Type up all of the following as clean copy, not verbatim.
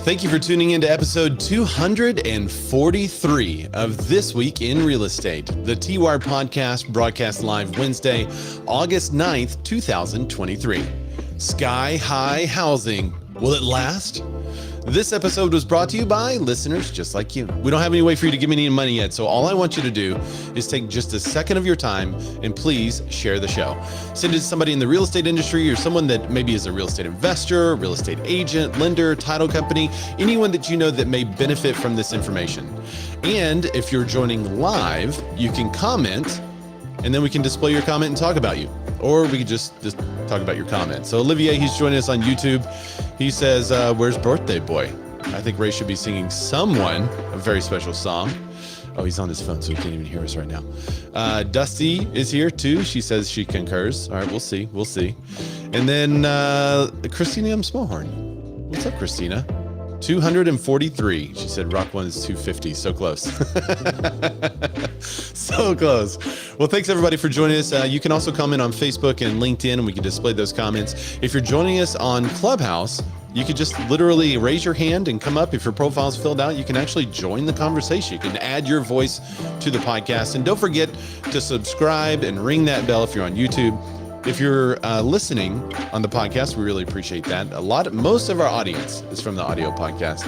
Thank you for tuning in to episode 243 of This Week in Real Estate, the T-Wire podcast broadcast live Wednesday, August 9th, 2023. Sky high housing. Will it last? This episode was brought to you by listeners just like you. We don't have any way for you to give me any money yet, so all I want you to do is take just a second of your time and please share the show. Send it to somebody in the real estate industry or someone that maybe is a real estate investor, real estate agent, lender, title company, anyone that you know that may benefit from this information. And if you're joining live, you can comment and then we can display your comment and talk about you. Or we could just talk about your comment. So Olivier, he's joining us on YouTube. He says, where's Birthday Boy? I think Ray should be singing someone a very special song. Oh, he's on his phone, so he can't even hear us right now. Dusty is here too. She says she concurs. All right, we'll see. We'll see. And then Christina M. Smallhorn. What's up, Christina? 243. She said Rock 1 is 250. So close. So close. Well, thanks everybody for joining us. You can also comment on Facebook and LinkedIn and we can display those comments. If you're joining us on Clubhouse, you could just literally raise your hand and come up. If your profile is filled out, you can actually join the conversation. You can add your voice to the podcast. And don't forget to subscribe and ring that bell if you're on YouTube. If you're listening on the podcast, we really appreciate that. Most of our audience is from the audio podcast.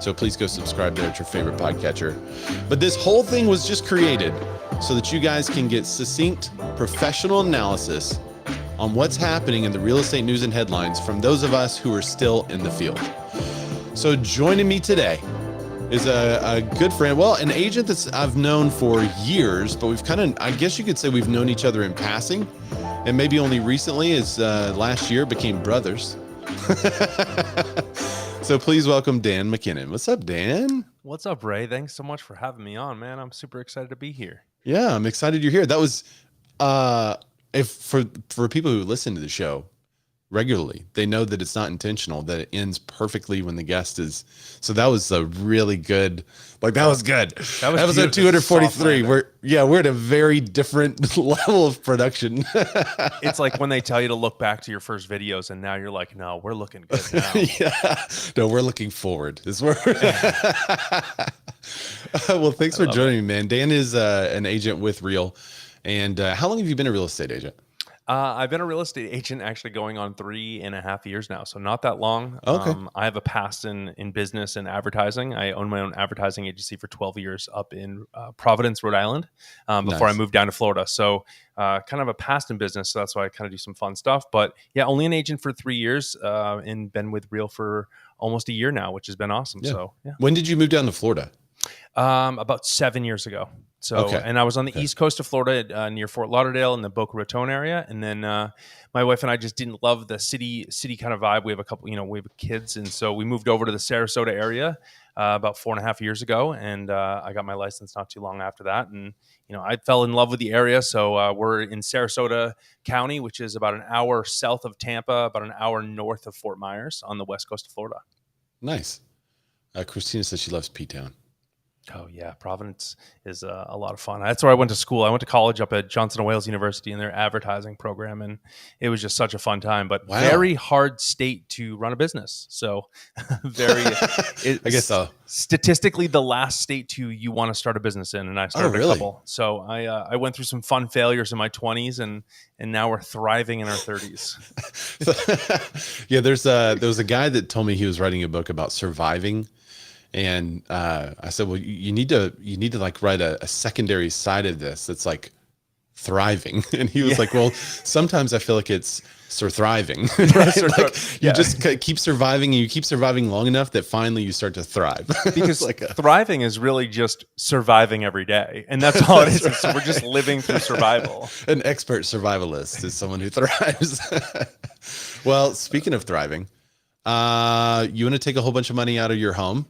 So please go subscribe there at your favorite podcatcher. But this whole thing was just created so that you guys can get succinct, professional analysis on what's happening in the real estate news and headlines from those of us who are still in the field. So joining me today is a good friend, well, an agent that I've known for years, but we've kind of, I guess you could say we've known each other in passing. And maybe only recently, as last year, became brothers. So please welcome Dan McKinnon. What's up, Dan? What's up, Ray? Thanks so much for having me on, man. I'm super excited to be here. Yeah, I'm excited you're here. That was, if for people who listen to the show regularly, they know that it's not intentional, that it ends perfectly when the guest is. So that was a really good, that was good. That was episode 243. We're at a very different level of production. It's like when they tell you to look back to your first videos and now you're like, no, we're looking good now. Yeah. No, we're looking forward. Well, thanks for joining me, man. Dan is an agent with Real. And how long have you been a real estate agent? I've been a real estate agent actually going on 3.5 years now, so not that long. Okay. I have a past in business and advertising. I own my own advertising agency for 12 years up in Providence, Rhode Island, before I moved down to Florida. So kind of a past in business, so that's why I kind of do some fun stuff. But yeah, only an agent for 3 years and been with Real for almost a year now, which has been awesome. Yeah. So yeah. When did you move down to Florida? About 7 years ago. So, okay. And I was on the east coast of Florida near Fort Lauderdale in the Boca Raton area. And then my wife and I just didn't love the city kind of vibe. We have a couple, we have kids. And so we moved over to the Sarasota area about 4.5 years ago. And I got my license not too long after that. And, I fell in love with the area. So we're in Sarasota County, which is about an hour south of Tampa, about an hour north of Fort Myers on the west coast of Florida. Nice. Christina says she loves P-Town. Oh, yeah. Providence is a lot of fun. That's where I went to school. I went to college up at Johnson & Wales University in their advertising program, and it was just such a fun time, but very hard state to run a business. So I guess so. Statistically, the last state you want to start a business in, and I started a couple. So I went through some fun failures in my 20s, and now we're thriving in our 30s. Yeah, there was a guy that told me he was writing a book about surviving. And I said, well, you need to write a secondary side of this that's like thriving. And he was like, well, sometimes I feel like it's thriving. Right? You just keep surviving, and you keep surviving long enough that finally you start to thrive. Because thriving is really just surviving every day. And that's all it is. So we're just living through survival. An expert survivalist is someone who thrives. Well, speaking of thriving, you want to take a whole bunch of money out of your home?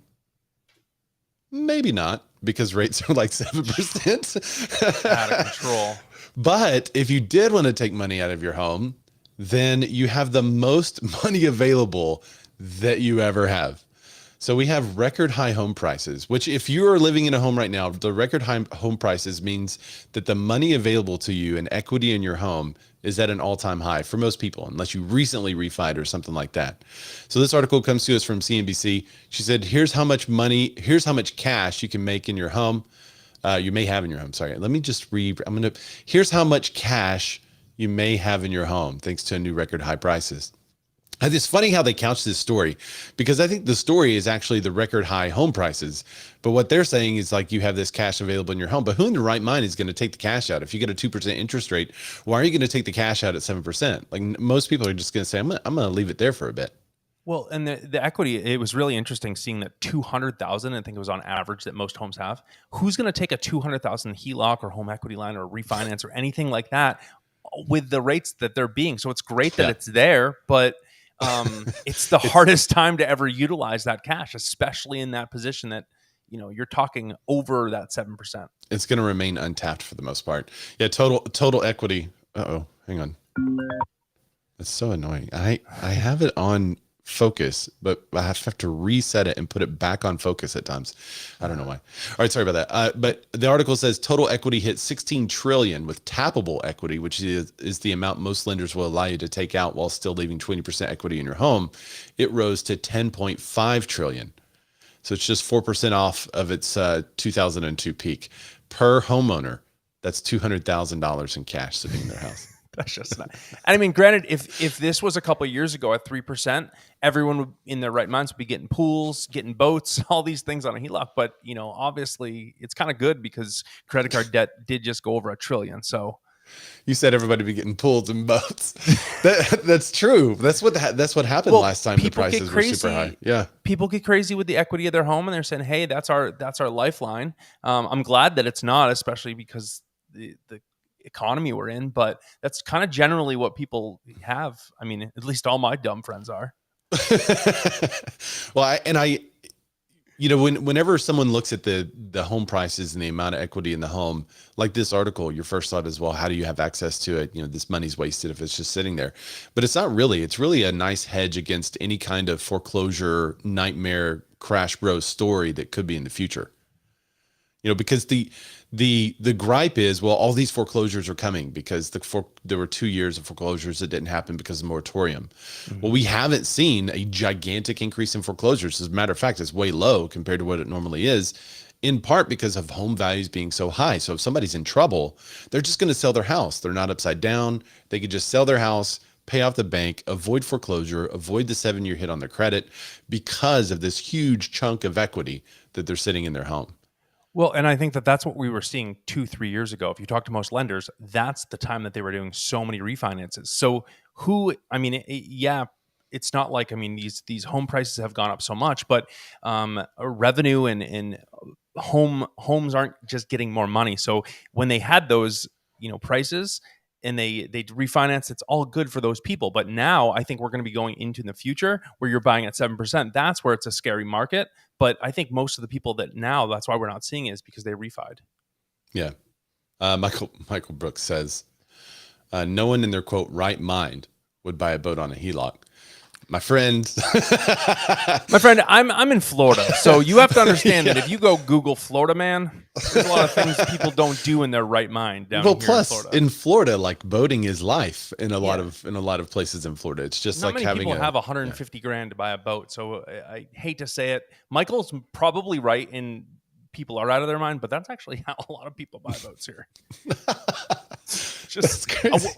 Maybe not, because rates are like 7%. Out of control. But if you did want to take money out of your home, then you have the most money available that you ever have. So we have record high home prices, which if you are living in a home right now, the record high home prices means that the money available to you and equity in your home is at an all-time high for most people, unless you recently refied or something like that. So this article comes to us from CNBC. She said, here's how much cash you can make in your home. You may have in your home. Sorry. Let me just read. Here's how much cash you may have in your home thanks to a new record high prices. It's funny how they couch this story, because I think the story is actually the record high home prices. But what they're saying is like you have this cash available in your home, but who in their right mind is going to take the cash out? If you get a 2% interest rate, why are you going to take the cash out at 7%? Like most people are just going to say, I'm going to leave it there for a bit. Well, and the equity, it was really interesting seeing that 200,000, I think it was on average that most homes have. Who's going to take a 200,000 HELOC or home equity line or refinance or anything like that with the rates that they're being? So it's great that it's there, but it's the hardest time to ever utilize that cash, especially in that position that, you're talking over that 7%. It's going to remain untapped for the most part. Yeah. Total equity. Uh-oh, hang on. It's so annoying. I have it on focus, but I have to reset it and put it back on focus at times. I don't know why. All right, sorry about that. But the article says total equity hit 16 trillion with tappable equity, which is the amount most lenders will allow you to take out while still leaving 20% equity in your home. It rose to 10.5 trillion. So it's just 4% off of its 2002 peak per homeowner. That's $200,000 in cash sitting in their house. That's just not. And I mean, granted, if this was a couple of years ago at 3%, everyone would, in their right minds, would be getting pools, getting boats, all these things on a HELOC. But obviously, it's kind of good because credit card debt did just go over $1 trillion. So you said everybody be getting pools and boats. That's true. That's what happened last time the prices were super high. Yeah, people get crazy with the equity of their home, and they're saying, "Hey, that's our lifeline." I'm glad that it's not, especially because the economy we're in, but that's kind of generally what people have. I mean, at least all my dumb friends are. Well, whenever someone looks at the home prices and the amount of equity in the home, like this article, your first thought is, well, how do you have access to it? This money's wasted if it's just sitting there. But it's not really. It's really a nice hedge against any kind of foreclosure nightmare crash bro story that could be in the future. Because the gripe is, well, all these foreclosures are coming because there were 2 years of foreclosures that didn't happen because of moratorium. Mm-hmm. Well, we haven't seen a gigantic increase in foreclosures. As a matter of fact, it's way low compared to what it normally is, in part because of home values being so high. So if somebody's in trouble, they're just going to sell their house. They're not upside down. They could just sell their house, pay off the bank, avoid foreclosure, avoid the 7-year hit on their credit because of this huge chunk of equity that they're sitting in their home. Well, and I think that's what we were seeing 2-3 years ago. If you talk to most lenders, that's the time that they were doing so many refinances. So it's not like, these home prices have gone up so much, but revenue and homes aren't just getting more money. So when they had those, prices and they refinance, it's all good for those people. But now I think we're going to be going into the future where you're buying at 7%. That's where it's a scary market. But I think most of the people that's why we're not seeing it, is because they refied. Yeah. Michael Brooks says, no one in their, quote, right mind would buy a boat on a HELOC. My friend, I'm in Florida, so you have to understand that if you go Google Florida man, there's a lot of things people don't do in their right mind down here plus, in Florida, like boating is life in a lot of places in Florida. It's just not like many having people have 150 grand to buy a boat. So I hate to say it, Michael's probably right in people are out of their mind, but that's actually how a lot of people buy boats here. Just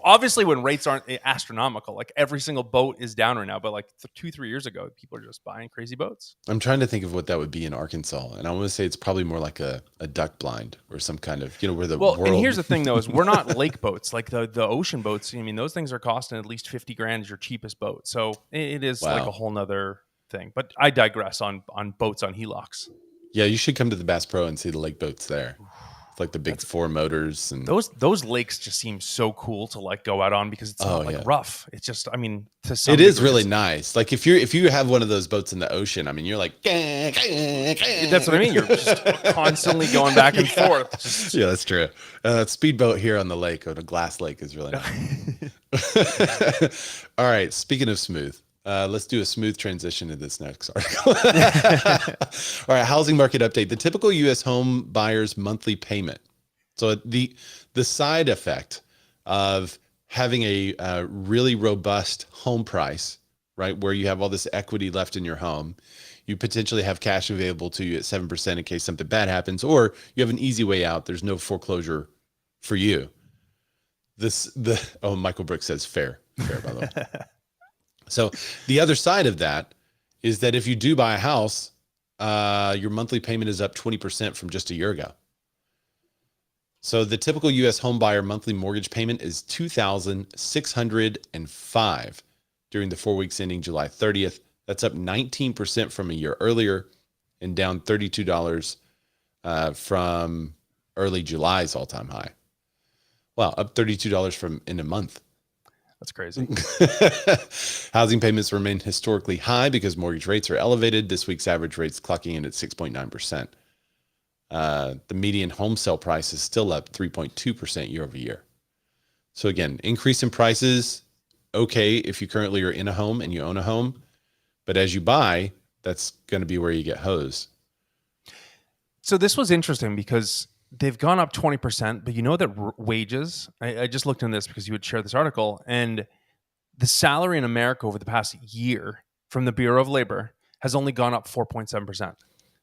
obviously when rates aren't astronomical, like every single boat is down right now, but like 2-3 years ago, people are just buying crazy boats. I'm trying to think of what that would be in Arkansas, and I want to say it's probably more like a duck blind or some kind of where the world. And here's the thing though, is we're not lake boats, like the ocean boats. Those things are costing at least 50 grand as your cheapest boat, so it is like a whole nother thing. But I digress on boats on HELOCs. Yeah, you should come to the Bass Pro and see the lake boats there. Like the big 4 motors, and those lakes just seem so cool to like go out on because it's not rough. It's just, to some it is really nice. Like if you have one of those boats in the ocean, you're like, that's what I mean. You're just constantly going back and forth. Yeah, that's true. Speedboat here on the lake, or the glass lake, is really nice. All right. Speaking of smooth, Let's do a smooth transition to this next article. All right, housing market update. The typical U.S. home buyer's monthly payment. So the side effect of having a really robust home price, right, where you have all this equity left in your home, you potentially have cash available to you at 7% in case something bad happens, or you have an easy way out. There's no foreclosure for you. Michael Brooks says fair, by the way. So the other side of that is that if you do buy a house, your monthly payment is up 20% from just a year ago. So the typical U.S. home buyer monthly mortgage payment is $2,605 during the 4 weeks ending July 30th. That's up 19% from a year earlier and down $32 from early July's all-time high. Wow, up $32 from in a month. That's crazy. Housing payments remain historically high because mortgage rates are elevated. This week's average rate's clocking in at 6.9%. The median home sale price is still up 3.2% year over year. So again, increase in prices, okay, if you currently are in a home and you own a home, but as you buy, that's going to be where you get hosed. So this was interesting because they've gone up 20%, but you know that wages, I just looked in this because you would share this article, and the salary in America over the past year from the Bureau of Labor has only gone up 4.7%.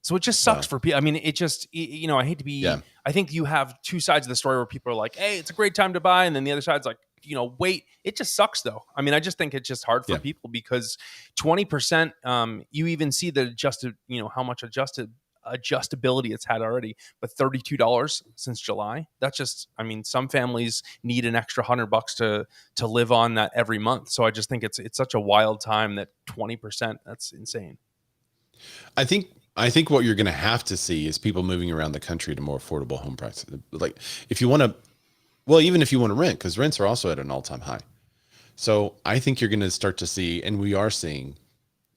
So it just sucks for people. I mean, it just, you know, I hate to be, I think you have two sides of the story where people are like, hey, it's a great time to buy. And then the other side's like, you know, wait, it just sucks though. I mean, I just think it's just hard for people because 20%, you even see the adjusted, you know, how much adjustability it's had already, but $32 since July. That's just, I mean, some families need an extra $100 to live on that every month. So I just think it's such a wild time that 20%, that's insane. I think what you're going to have to see is people moving around the country to more affordable home prices. Like if you want to, well, even if you want to rent, because rents are also at an all-time high. So I think you're going to start to see, and we are seeing,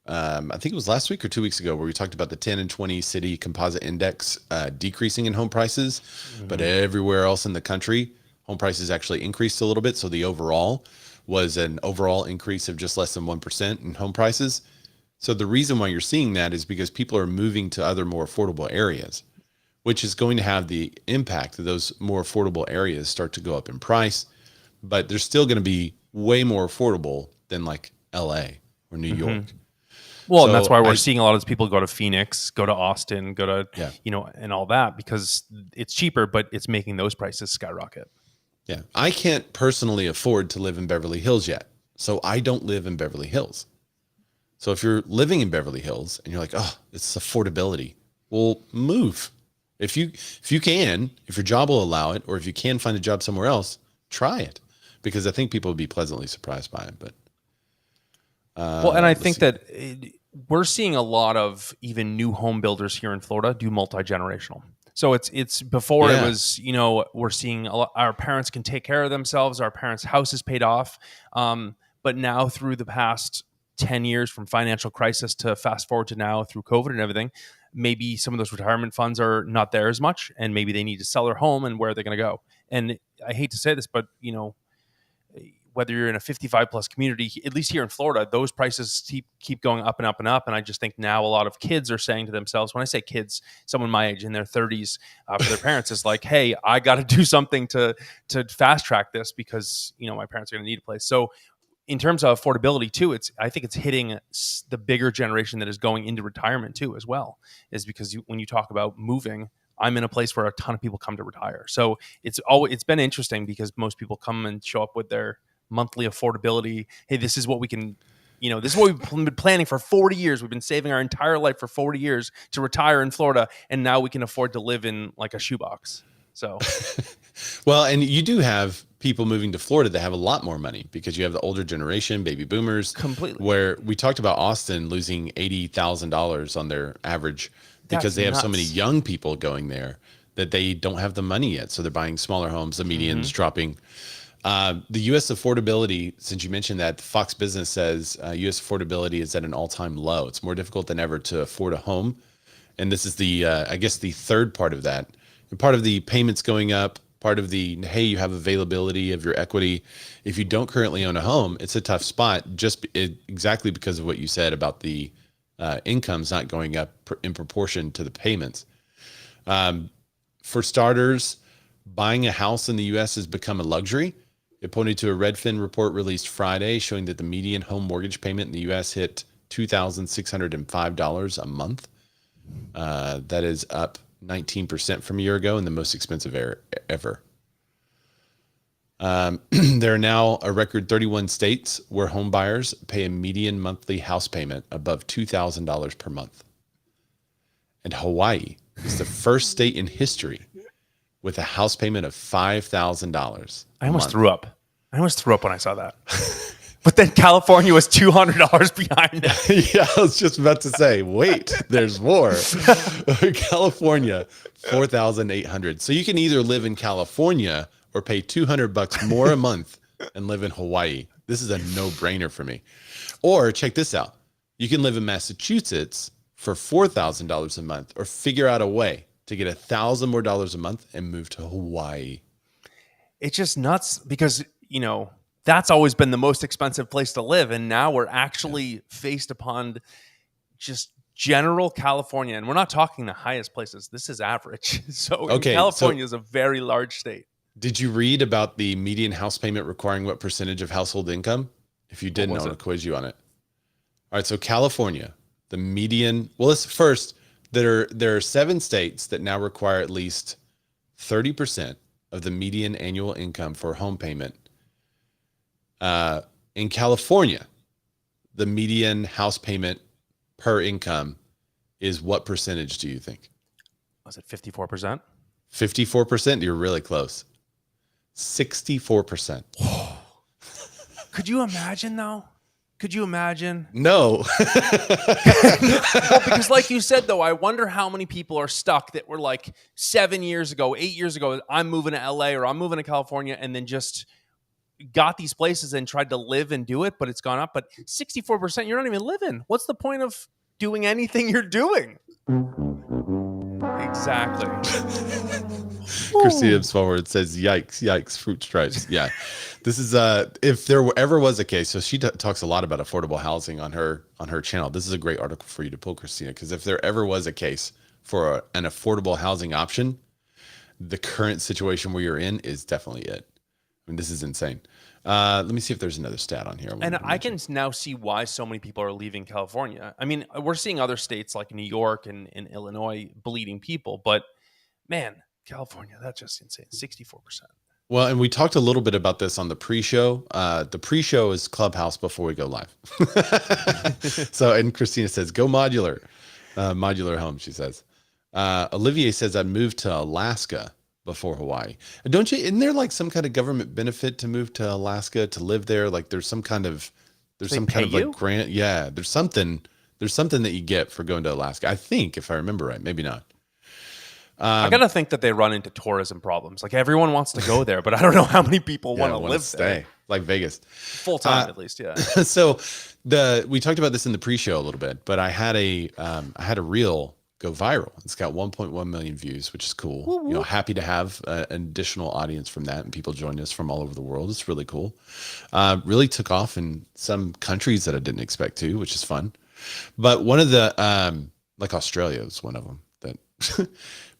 I think it was last week or 2 weeks ago where we talked about the 10 and 20 city composite index decreasing in home prices, but everywhere else in the country, home prices actually increased a little bit. So the overall was an overall increase of just less than 1% in home prices. So the reason why you're seeing that is because people are moving to other more affordable areas, which is going to have the impact of those more affordable areas start to go up in price, but they're still going to be way more affordable than like LA or New York. Well, and that's why we're seeing a lot of people go to Phoenix, go to Austin, go to, you know, and all that because it's cheaper, but it's making those prices skyrocket. Yeah. I can't personally afford to live in Beverly Hills yet. So I don't live in Beverly Hills. So if you're living in Beverly Hills and you're like, oh, it's affordability, well, move. If you can, if your job will allow it, or if you can find a job somewhere else, try it, because I think people would be pleasantly surprised by it. But well, and I think that we're seeing a lot of even new home builders here in Florida do multi-generational. So it's before it was, you know, we're seeing our parents can take care of themselves. Our parents' house is paid off. But now through the past 10 years from financial crisis to fast forward to now through COVID and everything, maybe some of those retirement funds are not there as much, and maybe they need to sell their home, and where are they going to go? And I hate to say this, but you know, whether you're in a 55 plus community, at least here in Florida, those prices keep going up and up and up. And I just think now a lot of kids are saying to themselves, when I say kids, someone my age in their 30s, for their parents is like, hey, I got to do something to fast track this because, you know, my parents are going to need a place. So in terms of affordability too, I think it's hitting the bigger generation that is going into retirement too, as well, is because when you talk about moving, I'm in a place where a ton of people come to retire. So it's been interesting because most people come and show up with their monthly affordability. Hey, this is what we can, you know, this is what we've been planning for 40 years. We've been saving our entire life for 40 years to retire in Florida. And now we can afford to live in like a shoebox. So, well, and you do have people moving to Florida that have a lot more money because you have the older generation, baby boomers, completely. Where we talked about Austin losing $80,000 on their average because they have so many young people going there that they don't have the money yet. So they're buying smaller homes. The median's dropping. The U.S. affordability, since you mentioned that, Fox Business says U.S. affordability is at an all-time low. It's more difficult than ever to afford a home. And this is the, I guess, the third part of that. And part of the payments going up part of the, hey, you have availability of your equity. If you don't currently own a home, it's a tough spot, exactly because of what you said about the incomes not going up in proportion to the payments. For starters, buying a house in the U.S. has become a luxury. It pointed to a Redfin report released Friday showing that the median home mortgage payment in the U.S. hit $2,605 a month. That is up 19% from a year ago and the most expensive ever. There are now a record 31 states where home buyers pay a median monthly house payment above $2,000 per month. And Hawaii is the first state in history with a house payment of $5,000. I almost threw up. When I saw that. But then California was $200 behind it. Yeah, I was just about to say, wait, there's more. California, $4,800. So you can either live in California or pay $200 more a month and live in Hawaii. This is a no-brainer for me. Or check this out. You can live in Massachusetts for $4,000 a month, or figure out a way to get $1,000 more a month and move to Hawaii. It's just nuts because, that's always been the most expensive place to live. And now we're actually faced upon just general California. And we're not talking the highest places. This is average. So California is a very large state. Did you read about the median house payment requiring what percentage of household income? If you didn't, I'll quiz you on it. All right. So California, the median, there are 7 states that now require at least 30% of the median annual income for a home payment. In California, the median house payment per income is what percentage do you think? Was it 54%? 54%? You're really close. 64%. Could you imagine though? No. Well, because like you said, though, I wonder how many people are stuck that were like 7 years ago, 8 years ago, I'm moving to LA or I'm moving to California, and then just got these places and tried to live and do it, but it's gone up. But 64%, you're not even living. What's the point of doing anything you're doing? Exactly. Christina Forward says, yikes, fruit stripes. Yeah. This is, if there ever was a case, so she talks a lot about affordable housing on her channel. This is a great article for you to pull, Christina, because if there ever was a case for an affordable housing option, the current situation where you're in is definitely it. I mean, this is insane. Let me see if there's another stat on here. And I can now see why so many people are leaving California. I mean, we're seeing other states like New York and Illinois bleeding people, but man, California, that's just insane. 64%. Well, and we talked a little bit about this on the pre-show. The pre-show is Clubhouse before we go live. So, and Christina says, go modular. Modular home, she says. Olivier says, I moved to Alaska before Hawaii. Don't you, isn't there like some kind of government benefit to move to Alaska to live there? Like there's some kind of like grant. Yeah, there's something that you get for going to Alaska. I think, if I remember right, maybe not. I got to think that they run into tourism problems. Like everyone wants to go there, but I don't know how many people want to live there. Like Vegas. Full time at least, yeah. So we talked about this in the pre-show a little bit, but I had a reel go viral. It's got 1.1 million views, which is cool. Woo-woo. Happy to have an additional audience from that, and people join us from all over the world. It's really cool. Really took off in some countries that I didn't expect to, which is fun. But one of the like Australia is one of them that.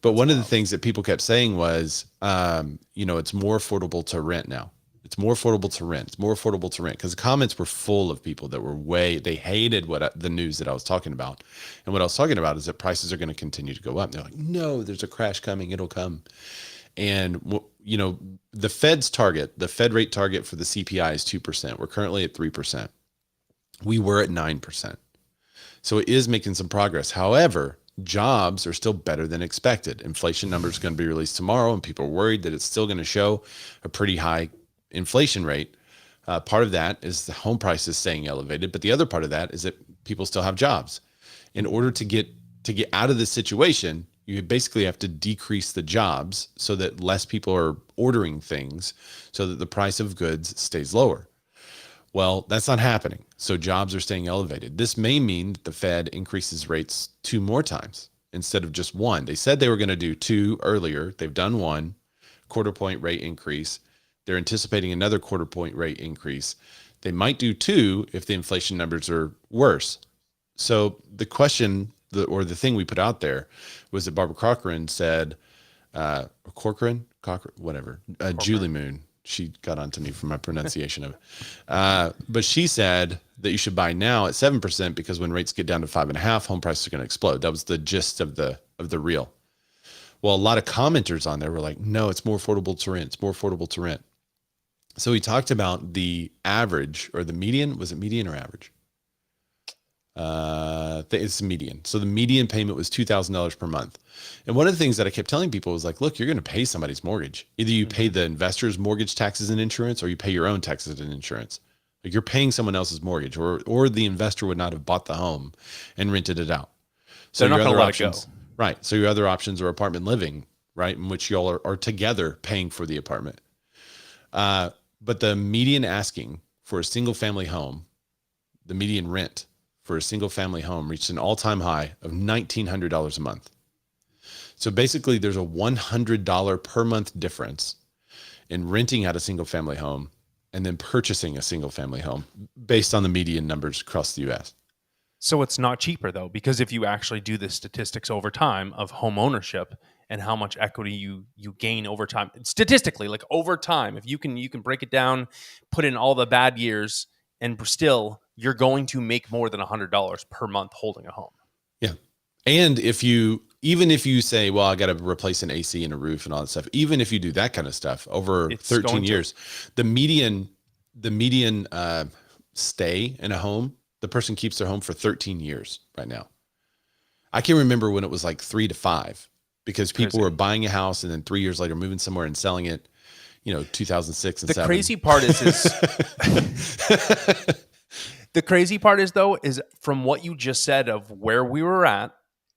But one of the things that people kept saying was, it's more affordable to rent now. It's more affordable to rent. It's more affordable to rent, because the comments were full of people that were they hated the news that I was talking about. And what I was talking about is that prices are going to continue to go up. They're like, no, there's a crash coming. It'll come. And, the Fed rate target for the CPI is 2%. We're currently at 3%. We were at 9%. So it is making some progress. However, jobs are still better than expected. Inflation numbers are going to be released tomorrow, and people are worried that it's still going to show a pretty high inflation rate. Part of that is the home prices staying elevated, but the other part of that is that people still have jobs. In order to get out of this situation, you basically have to decrease the jobs so that less people are ordering things, so that the price of goods stays lower. Well, that's not happening. So jobs are staying elevated. This may mean that the Fed increases rates 2 more times instead of just 1. They said they were going to do 2 earlier. They've done 1. Of quarter point rate increase. They're anticipating another quarter point rate increase. They might do 2 if the inflation numbers are worse. So the question, or the thing we put out there was that Barbara Corcoran said, Corcoran, whatever, Julie Moon. She got onto me for my pronunciation of it. But she said that you should buy now at 7% because when rates get down to 5.5%, home prices are going to explode. That was the gist of the reel. Well, a lot of commenters on there were like, no, it's more affordable to rent. It's more affordable to rent. So we talked about the average or the median. Was it median or average? It's median. So the median payment was $2,000 per month. And one of the things that I kept telling people was like, look, you're going to pay somebody's mortgage. Either you pay the investor's mortgage taxes and insurance, or you pay your own taxes and insurance. Like you're paying someone else's mortgage, or the investor would not have bought the home and rented it out. So they're not going to let options, it go. Right. So your other options are apartment living, right? In which y'all are together paying for the apartment. But the median asking for a single family home, the median rent for a single family home reached an all-time high of $1,900 a month. So basically there's a $100 per month difference in renting out a single family home and then purchasing a single family home based on the median numbers across the US. So it's not cheaper though, because if you actually do the statistics over time of home ownership and how much equity you gain over time, statistically, like over time, if you can break it down, put in all the bad years, and still you're going to make more than $100 per month holding a home. Yeah. And even if you say, well, I got to replace an AC and a roof and all that stuff, even if you do that kind of stuff over 13 years, the median stay in a home, the person keeps their home for 13 years right now. I can remember when it was like 3 to 5 because people were buying a house and then 3 years later moving somewhere and selling it, 2006 and 2007. The crazy part is the crazy part is though, is from what you just said of where we were at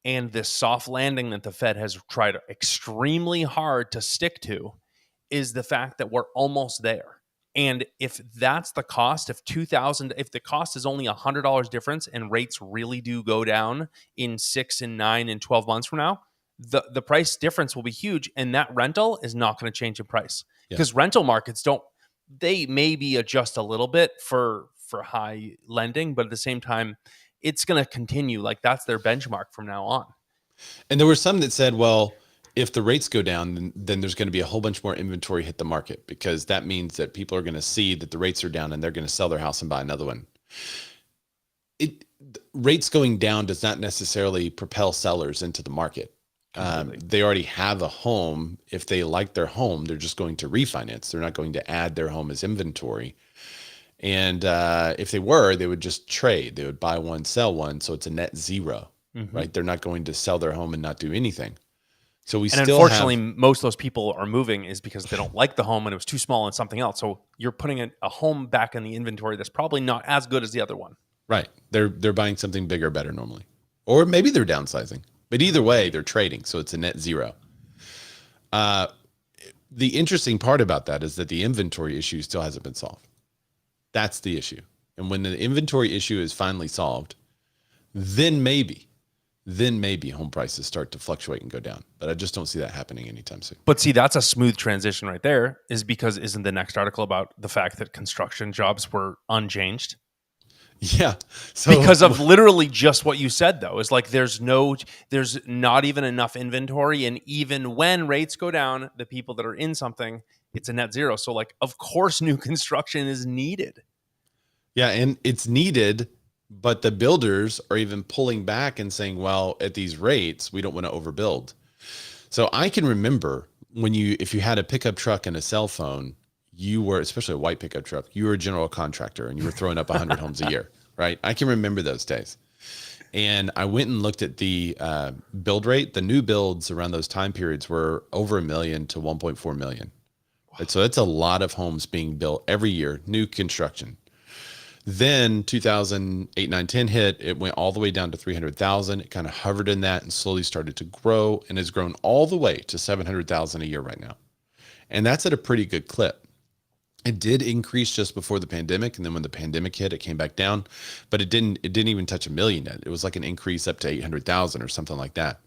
and this soft landing that the Fed has tried extremely hard to stick to, is the fact that we're almost there. And if that's the cost, if the cost is only $100 difference and rates really do go down in 6 and 9 and 12 months from now, the price difference will be huge. And that rental is not going to change in price because rental markets they maybe adjust a little bit for high lending, but at the same time, it's going to continue. Like that's their benchmark from now on. And there were some that said, well, if the rates go down, then there's going to be a whole bunch more inventory hit the market because that means that people are going to see that the rates are down and they're going to sell their house and buy another one. Rates going down does not necessarily propel sellers into the market. They already have a home. If they like their home, they're just going to refinance. They're not going to add their home as inventory. And if they were, they would just trade. They would buy one, sell one. So it's a net zero, right? They're not going to sell their home and not do anything. So unfortunately, most of those people are moving is because they don't like the home and it was too small and something else. So you're putting a home back in the inventory that's probably not as good as the other one. Right. They're buying something bigger, better normally. Or maybe they're downsizing. But either way, they're trading. So it's a net zero. The interesting part about that is that the inventory issue still hasn't been solved. That's the issue. And when the inventory issue is finally solved, then maybe home prices start to fluctuate and go down. But I just don't see that happening anytime soon. But see, that's a smooth transition right there, is because isn't the next article about the fact that construction jobs were unchanged? Yeah. So, because of literally just what you said, though, is like there's not even enough inventory. And even when rates go down, the people that are in something, it's a net zero. So like, of course, new construction is needed. Yeah. And it's needed. But the builders are even pulling back and saying, well, at these rates, we don't want to overbuild. So I can remember if you had a pickup truck and a cell phone, you were, especially a white pickup truck, you were a general contractor and you were throwing up 100 homes a year, right? I can remember those days. And I went and looked at the build rate. The new builds around those time periods were over 1 million to 1.4 million. Wow. So that's a lot of homes being built every year, new construction. Then 2008, 9, 10 hit, it went all the way down to 300,000. It kind of hovered in that and slowly started to grow and has grown all the way to 700,000 a year right now. And that's at a pretty good clip. It did increase just before the pandemic. And then when the pandemic hit, it came back down, but it didn't even touch 1 million yet. It was like an increase up to 800,000 or something like that.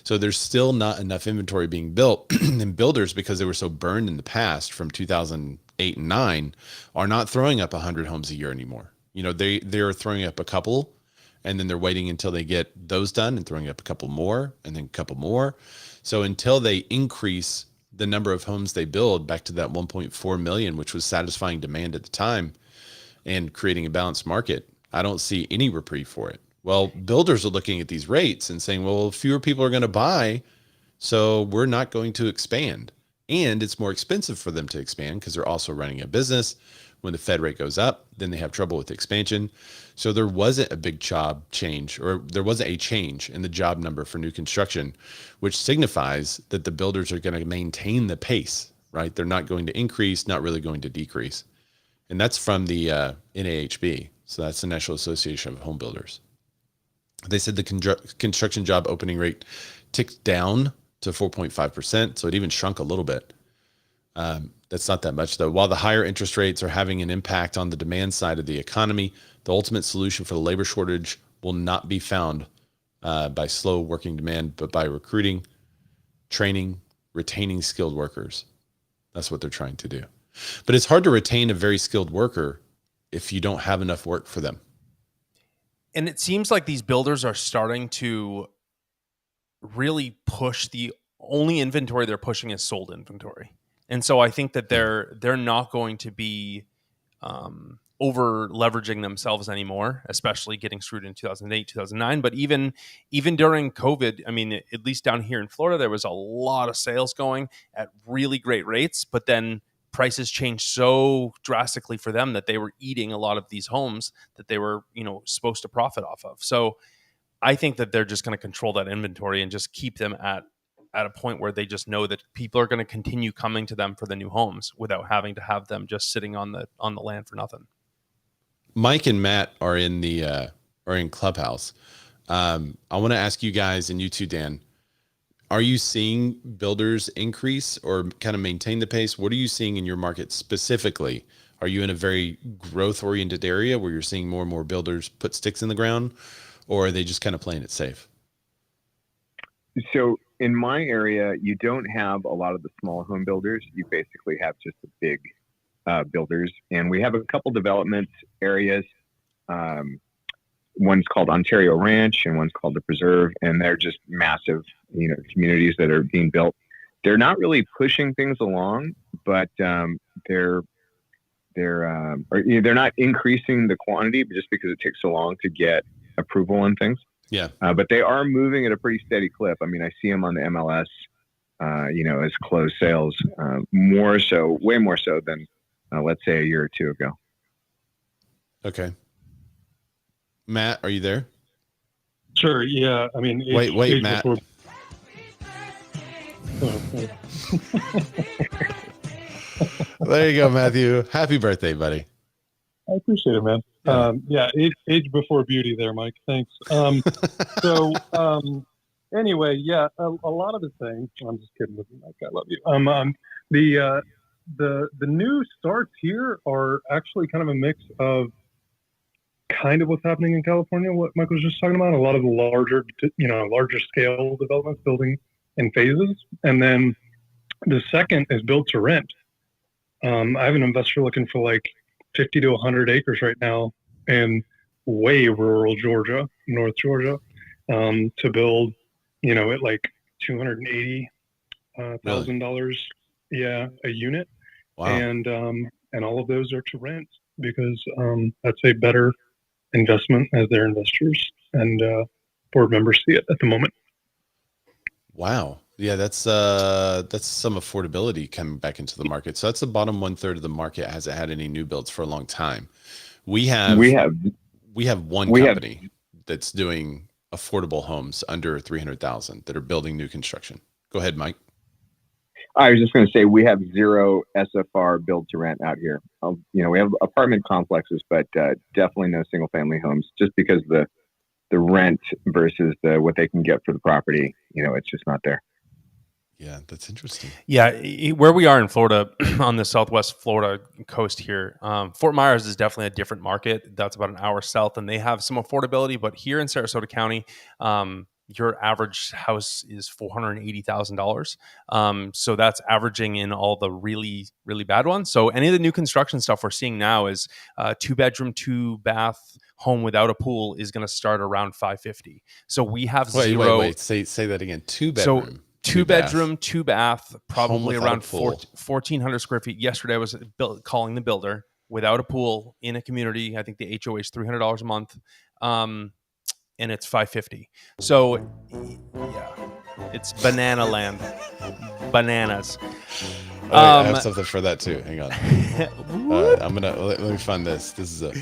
So there's still not enough inventory being built. And builders, because they were so burned in the past from 2008 and 9, are not throwing up 100 homes a year anymore. They're throwing up a couple, and then they're waiting until they get those done and throwing up a couple more and then a couple more. So until they increase the number of homes they build back to that 1.4 million, which was satisfying demand at the time and creating a balanced market, I don't see any reprieve for it. Well, builders are looking at these rates and saying, well, fewer people are going to buy, so we're not going to expand. And it's more expensive for them to expand because they're also running a business. When the Fed rate goes up, then they have trouble with expansion. So there wasn't a big job change, or there wasn't a change in the job number for new construction, which signifies that the builders are going to maintain the pace, right? They're not going to increase, not really going to decrease. And that's from the NAHB. So that's the National Association of Home Builders. They said the construction job opening rate ticked down to 4.5%. So it even shrunk a little bit. That's not that much, though. While the higher interest rates are having an impact on the demand side of the economy, the ultimate solution for the labor shortage will not be found by slow working demand, but by recruiting, training, retaining skilled workers. That's what they're trying to do. But it's hard to retain a very skilled worker if you don't have enough work for them. And it seems like these builders are starting to really push the only inventory they're pushing is sold inventory. And so I think that they're not going to be over leveraging themselves anymore, especially getting screwed in 2008, 2009. But even during COVID, I mean, at least down here in Florida, there was a lot of sales going at really great rates, but then prices changed so drastically for them that they were eating a lot of these homes that they were, supposed to profit off of. So I think that they're just going to control that inventory and just keep them at a point where they just know that people are going to continue coming to them for the new homes without having to have them just sitting on the land for nothing. Mike and Matt are in Clubhouse. I want to ask you guys, and you too, Dan, are you seeing builders increase or kind of maintain the pace? What are you seeing in your market specifically? Are you in a very growth oriented area where you're seeing more and more builders put sticks in the ground, or are they just kind of playing it safe? So in my area, you don't have a lot of the small home builders. You basically have just the big builders. And we have a couple development areas. One's called Ontario Ranch and one's called the Preserve. And they're just massive, communities that are being built. They're not really pushing things along, but they're not increasing the quantity just because it takes so long to get approval on things. Yeah. But they are moving at a pretty steady clip. I mean, I see them on the MLS, as closed sales, way more so than, let's say, a year or two ago. Okay. Matt, are you there? Sure. Yeah. I mean, wait, Matt. There you go, Matthew. Happy birthday, buddy. I appreciate it, man. Yeah. Age before beauty there, Mike. Thanks. Anyway, yeah, a lot of the things, I'm just kidding with you, Mike. I love you. The new starts here are actually kind of a mix of kind of what's happening in California, what Mike was just talking about, a lot of the larger scale developments building in phases. And then the second is built to rent. I have an investor looking for like 50 to 100 acres right now in way rural Georgia, North Georgia, to build, at like $280,000, a unit. Wow. And all of those are to rent because that's a better investment as their investors and board members see it at the moment. Wow. Yeah, that's some affordability coming back into the market. So that's the bottom 1/3 of the market hasn't had any new builds for a long time. We have one company that's doing affordable homes under 300,000 that are building new construction. Go ahead, Mike. I was just going to say we have zero SFR build to rent out here. We have apartment complexes, but definitely no single family homes, just because the rent versus what they can get for the property, it's just not there. Yeah, that's interesting. Yeah, where we are in Florida, on the southwest Florida coast here, Fort Myers is definitely a different market. That's about an hour south, and they have some affordability. But here in Sarasota County, your average house is $480,000. So that's averaging in all the really, really bad ones. So any of the new construction stuff we're seeing now is 2-bedroom, 2-bath home without a pool is going to start around 550. So we have zero. Wait. Say that again. 2-bedroom. So 2-bedroom, 2-bath, probably without a around pool. 1,400 square feet. Yesterday I was calling the builder without a pool in a community. I think the HOA is $300 a month. And it's 550. So yeah, it's banana land. Bananas. All right, I have something for that too. Hang on. I'm gonna let me find this. This is a.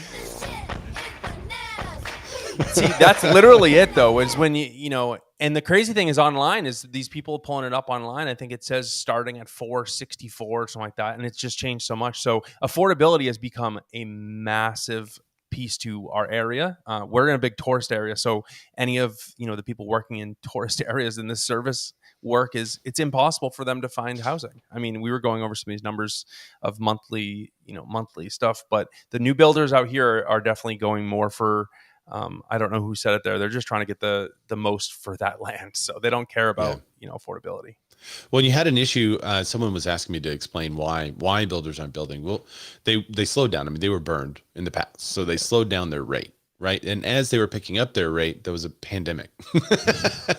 See, that's literally it though, is when you know, and the crazy thing is online is these people pulling it up online. I think it says starting at 464 or something like that. And it's just changed so much. So affordability has become a massive piece to our area. We're in a big tourist area. So any of, you know, the people working in tourist areas in this service work it's impossible for them to find housing. I mean, we were going over some of these numbers of monthly stuff, but the new builders out here are definitely going more for, I don't know who said it there. They're just trying to get the most for that land. So they don't care about, affordability. Well, you had an issue. Someone was asking me to explain why builders aren't building. Well, they slowed down. I mean, they were burned in the past, so they slowed down their rate, right? And as they were picking up their rate, there was a pandemic.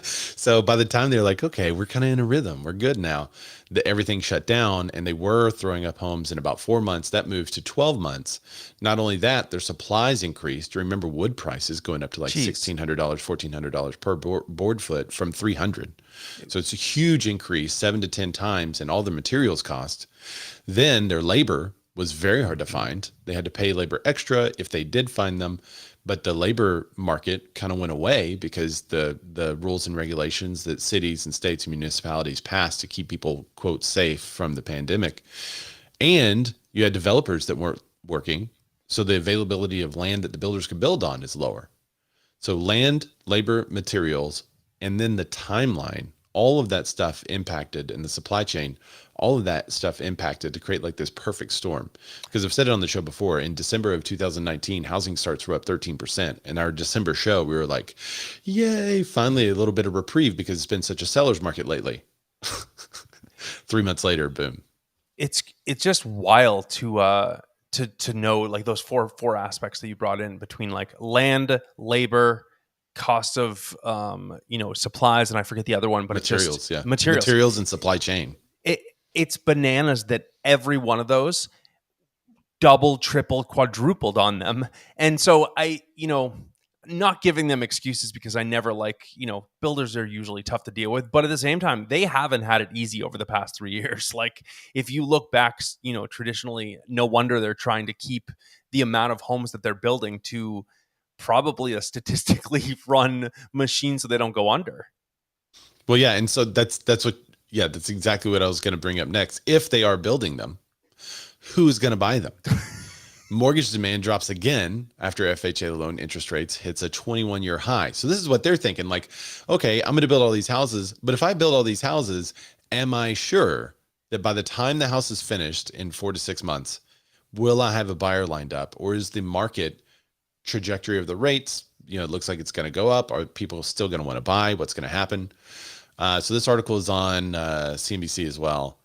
So by the time they're like, okay, we're kind of in a rhythm, we're good now, everything shut down, and they were throwing up homes in about 4 months. That moved to 12 months. Not only that, their supplies increased. Remember wood prices going up to like $1,600, $1,400 per board foot from $300. So it's a huge increase, 7 to 10 times, and all the materials cost. Then their labor was very hard to find. They had to pay labor extra if they did find them, but the labor market kind of went away because the rules and regulations that cities and states and municipalities passed to keep people, quote, safe from the pandemic. And you had developers that weren't working, so the availability of land that the builders could build on is lower. So land, labor, materials, and then the timeline, all of that stuff impacted, and the supply chain, all of that stuff impacted to create like this perfect storm. Because I've said it on the show before, in December of 2019, housing starts were up 13%. And our December show, we were like, yay, finally a little bit of reprieve because it's been such a seller's market lately. 3 months later, boom. It's just wild to know like those four aspects that you brought in between like land, labor, cost of supplies, and I forget the other one, but materials, it's just materials and supply chain. It's bananas that every one of those double, triple, quadrupled on them. And so not giving them excuses because I never builders are usually tough to deal with, but at the same time, they haven't had it easy over the past 3 years. Like if you look back, traditionally, no wonder they're trying to keep the amount of homes that they're building to probably a statistically run machine so they don't go under. Well, yeah. And so that's exactly what I was going to bring up next. If they are building them, who's going to buy them? Mortgage demand drops again after FHA loan interest rates hits a 21-year high. So this is what they're thinking, like, okay, I'm going to build all these houses, but if I build all these houses, am I sure that by the time the house is finished in 4 to 6 months, will I have a buyer lined up? Or is the market trajectory of the rates, it looks like it's going to go up? Are people still going to want to buy? What's going to happen? So this article is on CNBC as well.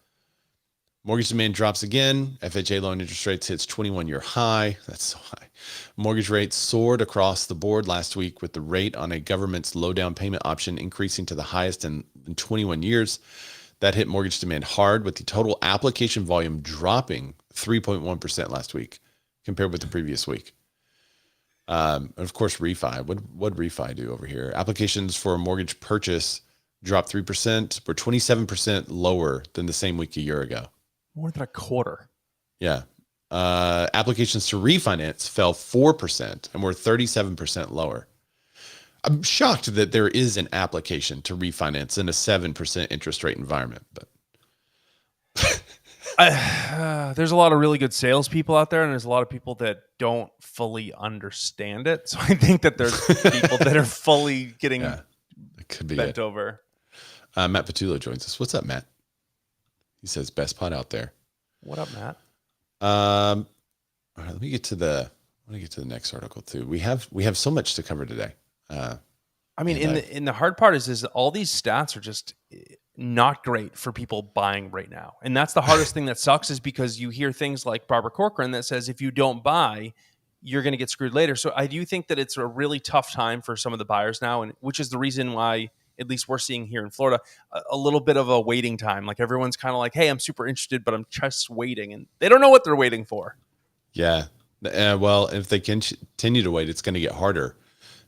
Mortgage demand drops again. FHA loan interest rates hits 21-year high. That's so high. Mortgage rates soared across the board last week, with the rate on a government's low down payment option increasing to the highest in 21 years. That hit mortgage demand hard, with the total application volume dropping 3.1% last week compared with the previous week. Of course, refi. What refi do over here? Applications for a mortgage purchase dropped 3%, or 27% lower than the same week a year ago. More than a quarter. Yeah. Applications to refinance fell 4% and were 37% lower. I'm shocked that there is an application to refinance in a 7% interest rate environment, but there's a lot of really good salespeople out there, and there's a lot of people that don't fully understand it. So I think that there's people that are fully getting bent over. Matt Patullo joins us. What's up, Matt? He says best pot out there. What up, Matt? All right, let me get to the next article too. We have so much to cover today. I mean, And in the hard part is all these stats are just not great for people buying right now. And that's the hardest thing that sucks, is because you hear things like Barbara Corcoran that says, if you don't buy, you're going to get screwed later. So I do think that it's a really tough time for some of the buyers now, and which is the reason why, at least we're seeing here in Florida, a little bit of a waiting time. Like everyone's kind of like, hey, I'm super interested, but I'm just waiting, and they don't know what they're waiting for. yeah. Well, if they continue to wait, it's going to get harder.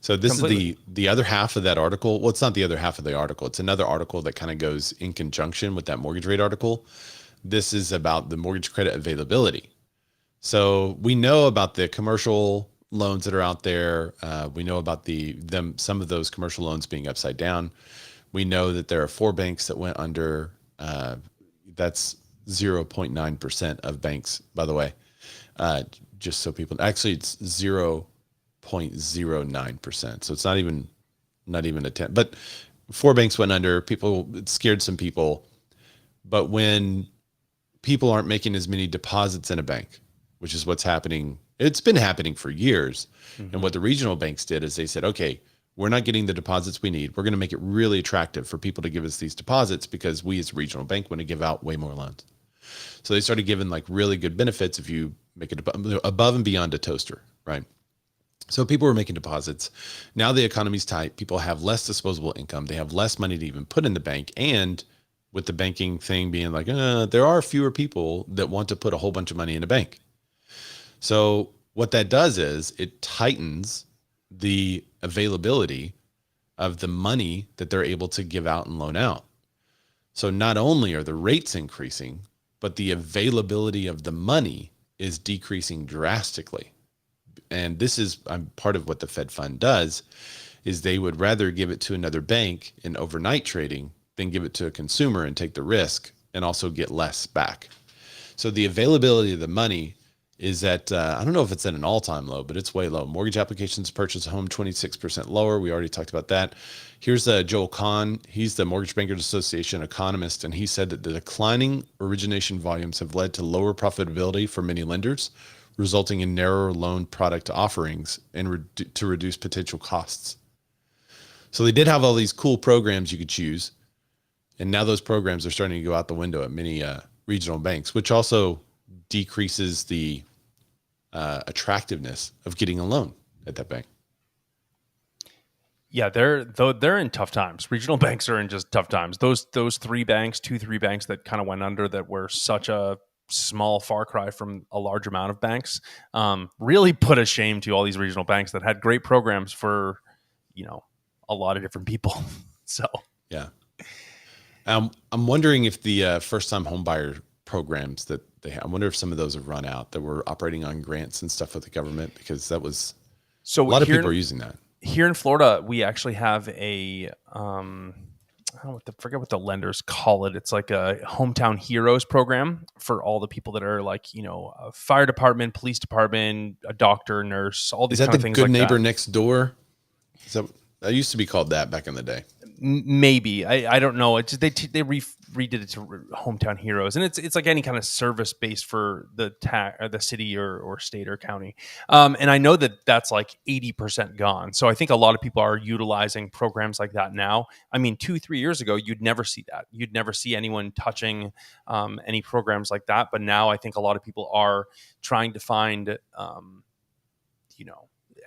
So this Completely. is the other half of that article. Well, it's not the other half of the article. It's another article that kind of goes in conjunction with that mortgage rate article. This is about the mortgage credit availability. So we know about the commercial loans that are out there. We know about some of those commercial loans being upside down. We know that there are 4 banks that went under. That's 0.9% of banks, by the way. Just so people, actually it's 0.09%. So it's not even a 10, but 4 banks went under. It scared some people. But when people aren't making as many deposits in a bank, which is what's happening, it's been happening for years. Mm-hmm. And what the regional banks did is they said, okay, we're not getting the deposits we need. We're going to make it really attractive for people to give us these deposits, because we as a regional bank want to give out way more loans. So they started giving like really good benefits if you make it above and beyond a toaster, right? So people were making deposits. Now the economy's tight. People have less disposable income. They have less money to even put in the bank. And with the banking thing being like, there are fewer people that want to put a whole bunch of money in a bank. So what that does is it tightens the availability of the money that they're able to give out and loan out. So not only are the rates increasing, but the availability of the money is decreasing drastically. And this is part of what the Fed Fund does, is they would rather give it to another bank in overnight trading than give it to a consumer and take the risk and also get less back. So the availability of the money is at, I don't know if it's at an all-time low, but it's way low. Mortgage applications to purchase a home, 26% lower. We already talked about that. Here's Joel Kahn. He's the Mortgage Bankers Association economist, and he said that the declining origination volumes have led to lower profitability for many lenders, resulting in narrower loan product offerings and to reduce potential costs. So they did have all these cool programs you could choose, and now those programs are starting to go out the window at many regional banks, which also decreases the attractiveness of getting a loan at that bank. Yeah, they're in tough times. Regional banks are in just tough times. Those 3 banks that kind of went under, that were such a small far cry from a large amount of banks, really put a shame to all these regional banks that had great programs for, a lot of different people. So yeah, I'm wondering if the first-time homebuyer programs that they have, I wonder if some of those have run out, that were operating on grants and stuff with the government, because that was a lot of people are using that. Here in Florida, we actually have a forget what the lenders call it. It's like a Hometown Heroes program for all the people that are like, a fire department, police department, a doctor, nurse, all these kind of things. Is that the good like neighbor that. next door? That used to be called that back in the day. Maybe I don't know. It's they redid it to Hometown Heroes, and it's like any kind of service based for the city or state or county. And I know that that's like 80% gone. So I think a lot of people are utilizing programs like that now. I mean, 2-3 years ago, you'd never see that. You'd never see anyone touching any programs like that. But now I think a lot of people are trying to find,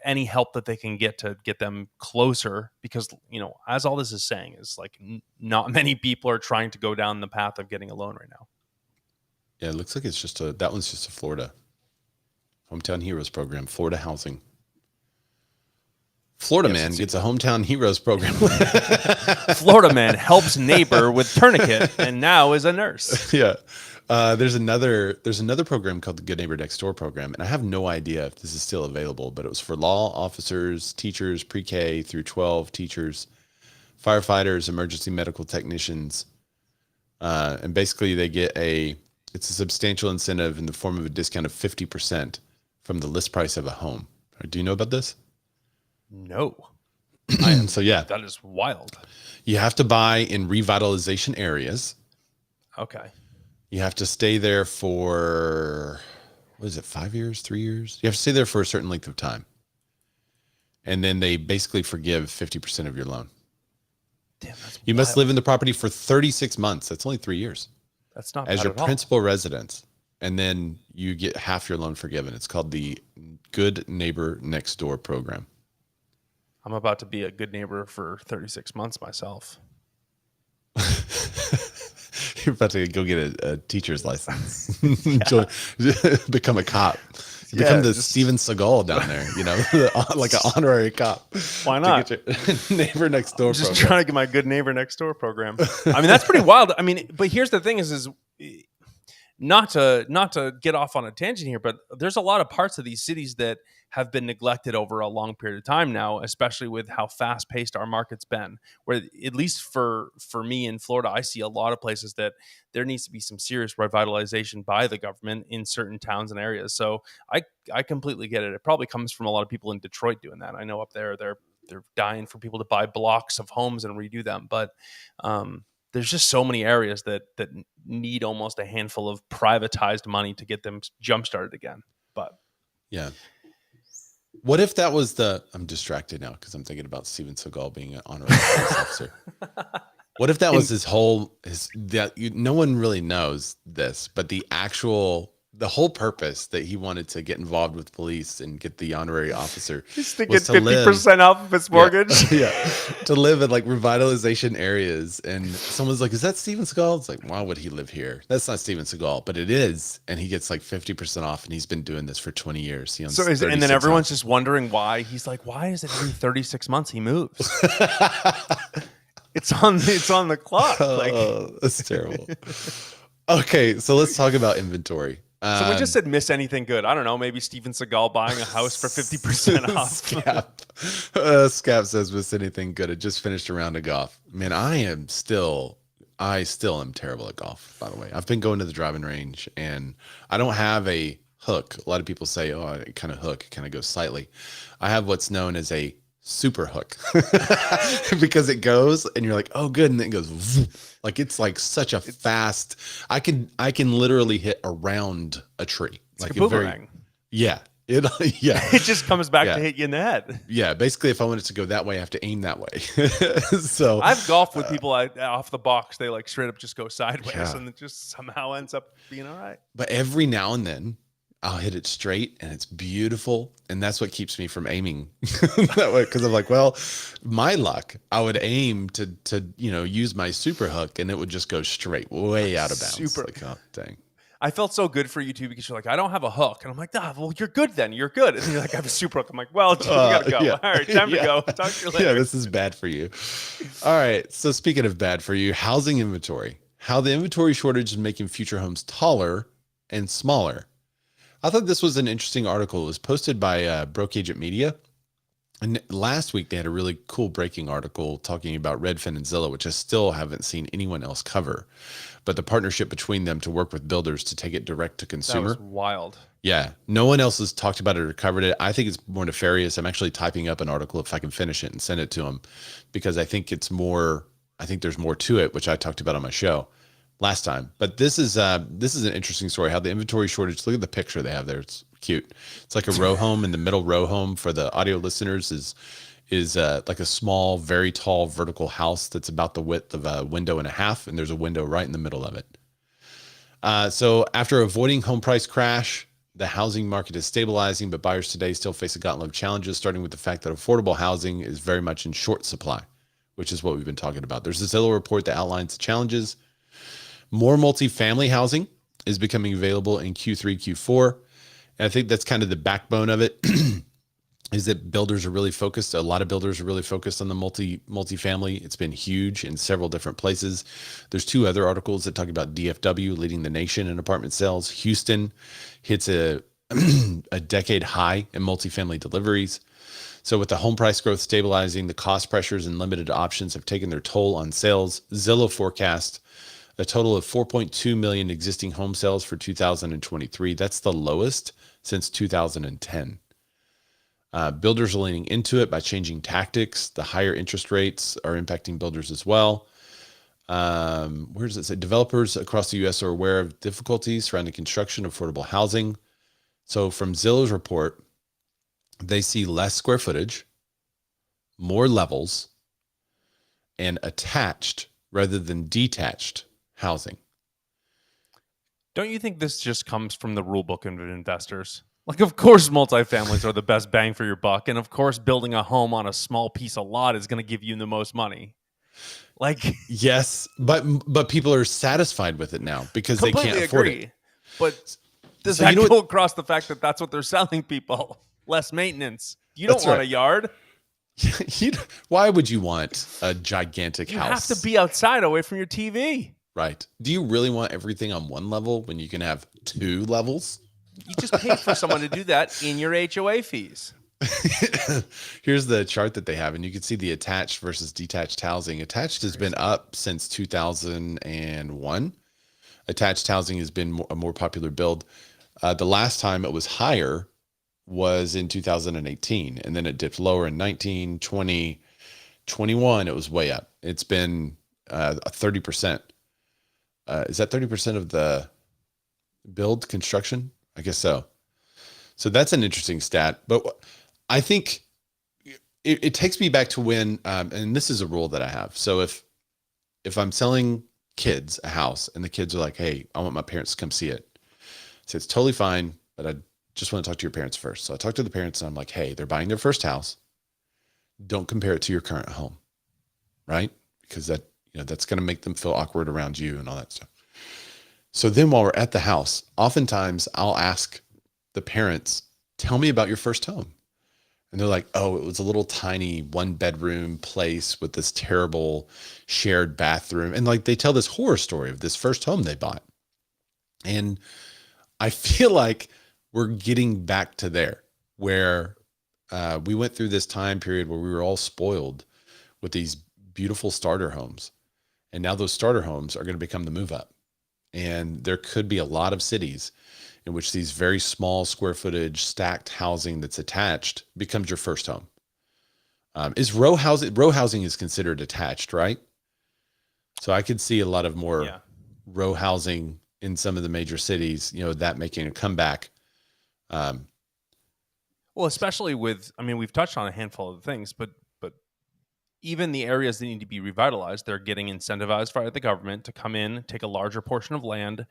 any help that they can get to get them closer, because, as all this is saying, is like not many people are trying to go down the path of getting a loan right now. Yeah, it looks like it's that one's just a Florida Hometown Heroes program, Florida Housing. Florida man gets a Hometown Heroes program. Florida man helps neighbor with tourniquet and now is a nurse. Yeah. There's another program called the Good Neighbor Next Door program, and I have no idea if this is still available, but it was for law officers, teachers, pre-K through 12 teachers, firefighters, emergency medical technicians, and basically they get it's a substantial incentive in the form of a discount of 50% from the list price of a home. Do you know about this? No. So yeah, that is wild. You have to buy in revitalization areas. Okay. You have to stay there for, 5 years, 3 years? You have to stay there for a certain length of time. and then they basically forgive 50% of your loan. Damn, that's You must live in the property for 36 months. That's only 3 years. That's not as bad your at all. principal residence, and then you get half your loan forgiven. It's called the Good Neighbor Next Door program. I'm about to be a good neighbor for 36 months myself. You're about to go get a teacher's license. Become a cop. Become the Steven Seagal down there, like an honorary cop. Why not? Neighbor next door. Just trying to get my good neighbor next door program. I mean, that's pretty wild. I mean, but here's the thing is not to get off on a tangent here, but there's a lot of parts of these cities that have been neglected over a long period of time now, especially with how fast paced our market's been, where at least for me in Florida, I see a lot of places that there needs to be some serious revitalization by the government in certain towns and areas. So I completely get it. It probably comes from a lot of people in Detroit doing that. I know up there, they're dying for people to buy blocks of homes and redo them. But, there's just so many areas that need almost a handful of privatized money to get them jump started again. But yeah. What if that was I'm distracted now because I'm thinking about Steven Seagal being an honorary police officer. What if that was no one really knows this, but the whole purpose that he wanted to get involved with police and get the honorary officer just to get 50% off of his mortgage. Yeah, to live in like revitalization areas. And someone's like, is that Steven Seagal? It's like, why would he live here? That's not Steven Seagal, but it is. And he gets like 50% off, and he's been doing this for 20 years. He owns and then everyone's just wondering why. He's like, why is it every 36 months he moves? It's on the clock. That's terrible. Okay, so let's talk about inventory. So we just said miss anything good. I don't know. Maybe Steven Seagal buying a house for 50% off. Scap says miss anything good. It just finished a round of golf. Man, I still am terrible at golf, by the way. I've been going to the driving range, and I don't have a hook. A lot of people say, oh, I kind of hook, kind of go slightly. I have what's known as a super hook because it goes and you're like, oh good, and then it goes like it's like such a fast. I can literally hit around a tree. It's like a boomerang. It just comes back to hit you in the head. Yeah, basically if I want it to go that way, I have to aim that way. So I've golfed with people off the box. They like straight up just go sideways and it just somehow ends up being all right. But every now and then I'll hit it straight and it's beautiful. And that's what keeps me from aiming that way. Cause I'm like, well, my luck, I would aim to use my super hook and it would just go straight way out of bounds. Like, oh, dang. I felt so good for you too, because you're like, I don't have a hook. And I'm like, well, you're good then. You're good. And you're like, I have a super hook. I'm like, well, dude, we gotta go. Yeah. All right, time to go. Talk to you later. Yeah, this is bad for you. All right. So speaking of bad for you, housing inventory, how the inventory shortage is making future homes taller and smaller. I thought this was an interesting article. It was posted by Broke Agent Media. And last week they had a really cool breaking article talking about Redfin and Zillow, which I still haven't seen anyone else cover. But the partnership between them to work with builders to take it direct to consumer. That was wild. Yeah. No one else has talked about it or covered it. I think it's more nefarious. I'm actually typing up an article if I can finish it and send it to them, because I think there's more to it, which I talked about on my show last time. But this is an interesting story, how the inventory shortage, look at the picture they have there. It's cute. It's like a row home, and the middle row home for the audio listeners is like a small, very tall vertical house that's about the width of a window and a half, and there's a window right in the middle of it. So after avoiding home price crash, the housing market is stabilizing, but buyers today still face a gauntlet of challenges, starting with the fact that affordable housing is very much in short supply, which is what we've been talking about. There's a Zillow report that outlines the challenges. More multifamily housing is becoming available in Q3, Q4. And I think that's kind of the backbone of it, is that builders are really focused. A lot of builders are really focused on the multifamily. It's been huge in several different places. There's two other articles that talk about DFW leading the nation in apartment sales. Houston hits a decade high in multifamily deliveries. So with the home price growth stabilizing, the cost pressures and limited options have taken their toll on sales. Zillow forecast a total of 4.2 million existing home sales for 2023. That's the lowest since 2010. Builders are leaning into it by changing tactics. The higher interest rates are impacting builders as well. Where does it say? Developers across the U.S. are aware of difficulties surrounding construction of affordable housing. So from Zillow's report, they see less square footage, more levels, and attached rather than detached housing. Don't you think this just comes from the rule book of investors? Like, of course, multifamilies are the best bang for your buck. And of course, building a home on a small piece of lot is going to give you the most money. Like, yes, but people are satisfied with it now because they can't afford it. But does that go across the fact that that's what they're selling people? Less maintenance. You don't want a yard. Why would you want a gigantic house? You have to be outside away from your TV. Right. Do you really want everything on one level when you can have 2 levels? You just paid for someone to do that in your HOA fees. Here's the chart that they have, and you can see the attached versus detached housing. Attached has been up since 2001. Attached housing has been a more popular build. The last time it was higher was in 2018, and then it dipped lower in 19, 20, 21. It was way up. It's been 30%. Is that 30% of the build construction? I guess so. So that's an interesting stat. But I think it takes me back to when, and this is a rule that I have. So if I'm selling kids a house and the kids are like, hey, I want my parents to come see it. So it's totally fine, but I just want to talk to your parents first. So I talk to the parents and I'm like, hey, they're buying their first house. Don't compare it to your current home, right? Because that's going to make them feel awkward around you and all that stuff. So then while we're at the house, oftentimes I'll ask the parents, tell me about your first home. And they're like, oh, it was a little tiny 1-bedroom place with this terrible shared bathroom. And like, they tell this horror story of this first home they bought. And I feel like we're getting back to there where we went through this time period where we were all spoiled with these beautiful starter homes. And now those starter homes are going to become the move up. And there could be a lot of cities in which these very small square footage stacked housing that's attached becomes your first home. Is row housing is considered attached, right? So I could see a lot of more row housing in some of the major cities, that making a comeback. Well, especially we've touched on a handful of things, but even the areas that need to be revitalized, they're getting incentivized by the government to come in, take a larger portion of land,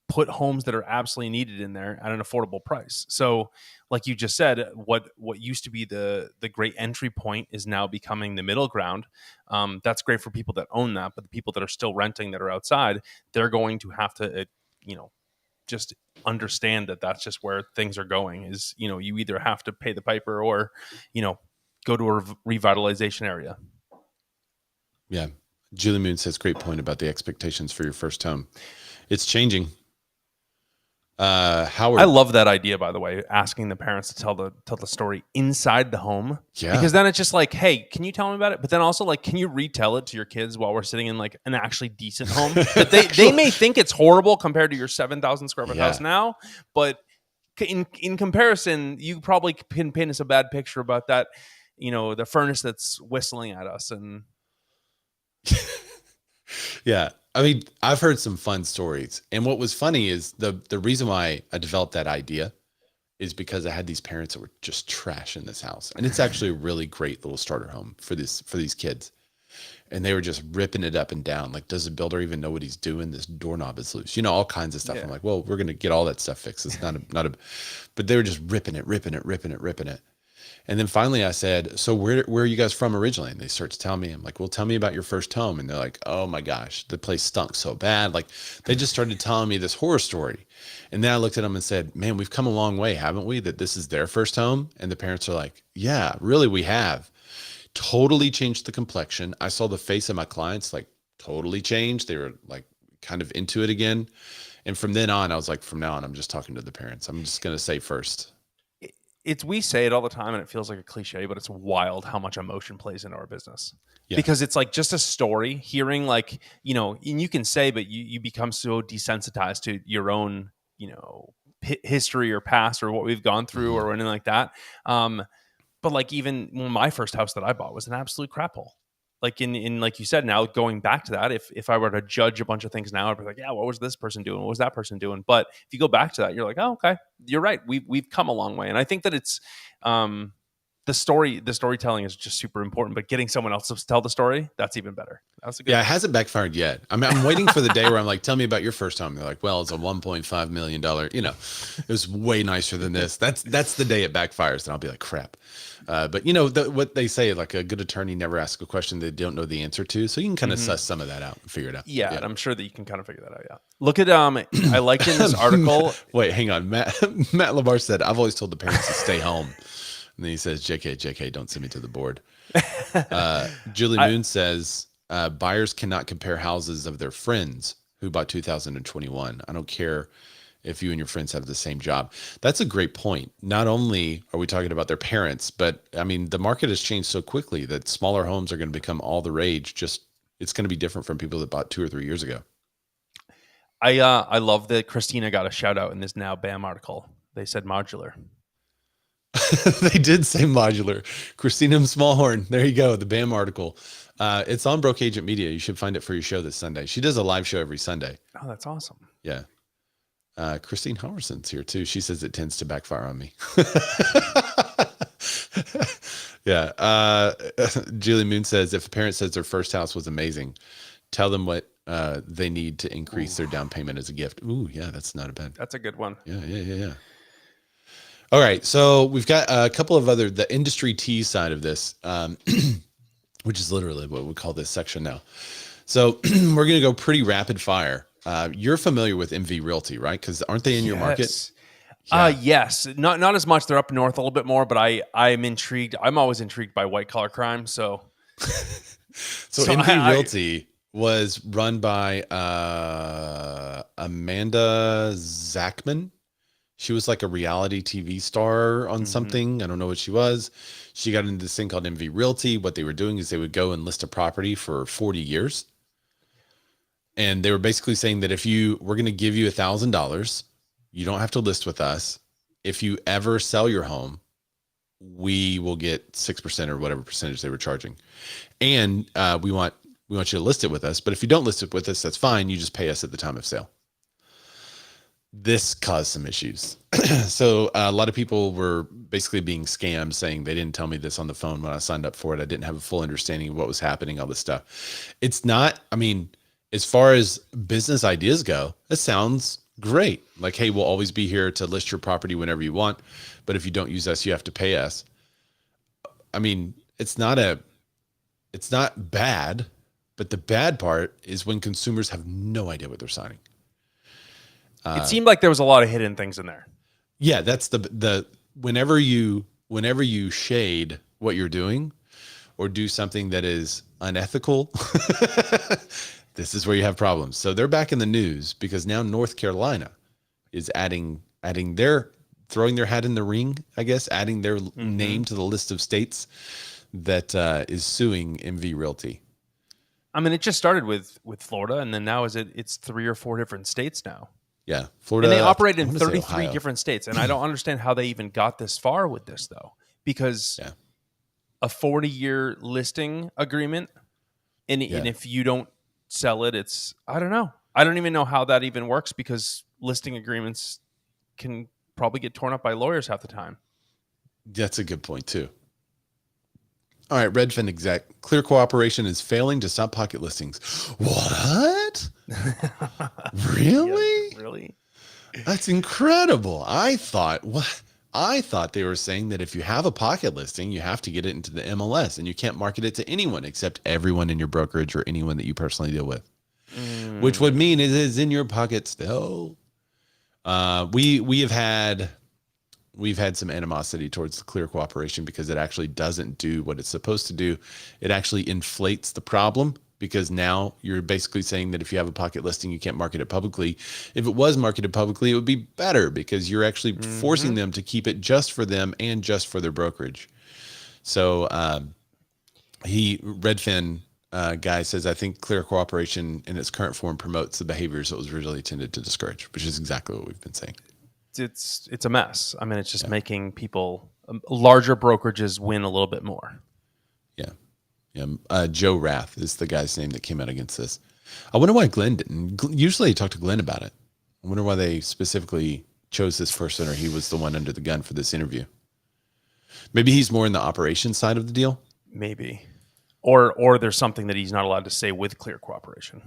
put homes that are absolutely needed in there at an affordable price. So like you just said, what used to be the great entry point is now becoming the middle ground. That's great for people that own that, but the people that are still renting that are outside, they're going to have to, just understand that that's just where things are going is, you either have to pay the piper or, go to a revitalization area. Yeah. Julie Moon says, great point about the expectations for your first home. It's changing. Howard, I love that idea, by the way, asking the parents to tell the story inside the home. Yeah. Because then it's just like, hey, can you tell me about it? But then also like, can you retell it to your kids while we're sitting in like an actually decent home? That they may think it's horrible compared to your 7,000 square foot house now, but in comparison, you probably can paint us a bad picture about that, the furnace that's whistling at us and. Yeah. I mean, I've heard some fun stories. And what was funny is the reason why I developed that idea is because I had these parents that were just trash in this house. And it's actually a really great little starter home for these kids. And they were just ripping it up and down. Like, does the builder even know what he's doing? This doorknob is loose, all kinds of stuff. Yeah. I'm like, well, we're going to get all that stuff fixed. It's but they were just ripping it. And then finally I said, so where are you guys from originally? And they start to tell me. I'm like, well, tell me about your first home. And they're like, oh my gosh, the place stunk so bad. Like, they just started telling me this horror story. And then I looked at them and said, man, we've come a long way, haven't we? That this is their first home. And the parents are like, yeah, really, we have. Totally changed the complexion. I saw the face of my clients like totally changed. They were like kind of into it again. And from then on, I was like, from now on, I'm just talking to the parents. I'm just going to say first. We say it all the time and it feels like a cliche, but it's wild how much emotion plays into our business. Yeah. Because it's like just a story, hearing like, and you can say, but you become so desensitized to your own, history or past or what we've gone through or anything like that. But like even my first house that I bought was an absolute crap hole. Like in like you said, now going back to that, if I were to judge a bunch of things now, I'd be like, yeah, what was this person doing? What was that person doing? But if you go back to that, you're like, oh, okay, you're right. We've come a long way. And I think that it's, the storytelling is just super important, but getting someone else to tell the story, that's even better. That was a good Yeah, it hasn't backfired yet. I mean, I'm waiting for the day where I'm like, tell me about your first home. They're like, well, it's a $1.5 million, it was way nicer than this. That's the day it backfires. And I'll be like, crap. But what they say, like a good attorney never asks a question they don't know the answer to. So you can kind of suss some of that out and figure it out. Yeah, and I'm sure that you can kind of figure that out. Yeah. Look at, I liked in this article. Wait, hang on. Matt Lamar said, I've always told the parents to stay home. And then he says, JK, don't send me to the board. Julie Moon says, buyers cannot compare houses of their friends who bought 2021. I don't care if you and your friends have the same job. That's a great point. Not only are we talking about their parents, but I mean, the market has changed so quickly that smaller homes are going to become all the rage. It's going to be different from people that bought 2 or 3 years ago. I love that Christina got a shout out in this Now BAM article. They said modular. They did say modular. Christina Smallhorn. There you go. The BAM article. It's on Broke Agent Media. You should find it for your show this Sunday. She does a live show every Sunday. Oh, that's awesome. Yeah. Christine Howerson's here too. She says it tends to backfire on me. Yeah. Julie Moon says, if a parent says their first house was amazing, tell them what they need to increase their down payment as a gift. Ooh, yeah, that's not a bad. That's a good one. Yeah. All right. So we've got a couple of the industry T side of this, which is literally what we call this section now. So we're going to go pretty rapid fire. You're familiar with MV Realty, right? Because aren't they in your market? Yeah. Yes. Not as much. They're up north a little bit more, but I'm intrigued. I'm always intrigued by white collar crime. So MV Realty was run by Amanda Zachman. She was like a reality TV star on something. I don't know what she was. She got into this thing called MV Realty. What they were doing is they would go and list a property for 40 years. And they were basically saying that we're going to give you $1,000, you don't have to list with us. If you ever sell your home, we will get 6% or whatever percentage they were charging. And we want you to list it with us. But if you don't list it with us, that's fine. You just pay us at the time of sale. This caused some issues. So a lot of people were basically being scammed, saying they didn't tell me this on the phone when I signed up for it. I didn't have a full understanding of what was happening, all this stuff. It's not, as far as business ideas go, it sounds great. Like, hey, we'll always be here to list your property whenever you want. But if you don't use us, you have to pay us. It's not bad, but the bad part is when consumers have no idea what they're signing. It seemed like there was a lot of hidden things in there. Yeah, that's whenever you shade what you're doing or do something that is unethical, this is where you have problems. So they're back in the news because now North Carolina is throwing their hat in the ring, I guess, adding their name to the list of states that is suing MV Realty. It just started with Florida, and then now it's 3 or 4 different states now. Yeah, Florida. And they operate in 33 different states. And I don't understand how they even got this far with this, though, because a 40-year listing agreement, and if you don't sell it, I don't know. I don't even know how that even works because listing agreements can probably get torn up by lawyers half the time. That's a good point, too. All right, Redfin exec, clear cooperation is failing to stop pocket listings. What? Really? Yeah, really? That's incredible. I thought they were saying that if you have a pocket listing, you have to get it into the MLS and you can't market it to anyone except everyone in your brokerage or anyone that you personally deal with, which would mean it is in your pocket still. We've had some animosity towards the clear cooperation because it actually doesn't do what it's supposed to do. It actually inflates the problem because now you're basically saying that if you have a pocket listing, you can't market it publicly. If it was marketed publicly, it would be better because you're actually forcing them to keep it just for them and just for their brokerage. So Redfin guy says, I think clear cooperation in its current form promotes the behaviors it was originally intended to discourage, which is exactly what we've been saying. It's a mess. It's just making people, larger brokerages win a little bit more. Yeah. Joe Rath is the guy's name that came out against this. I wonder why Glenn didn't. Usually I talk to Glenn about it. I wonder why they specifically chose this person or he was the one under the gun for this interview. Maybe he's more in the operations side of the deal. Maybe. Or there's something that he's not allowed to say with clear cooperation.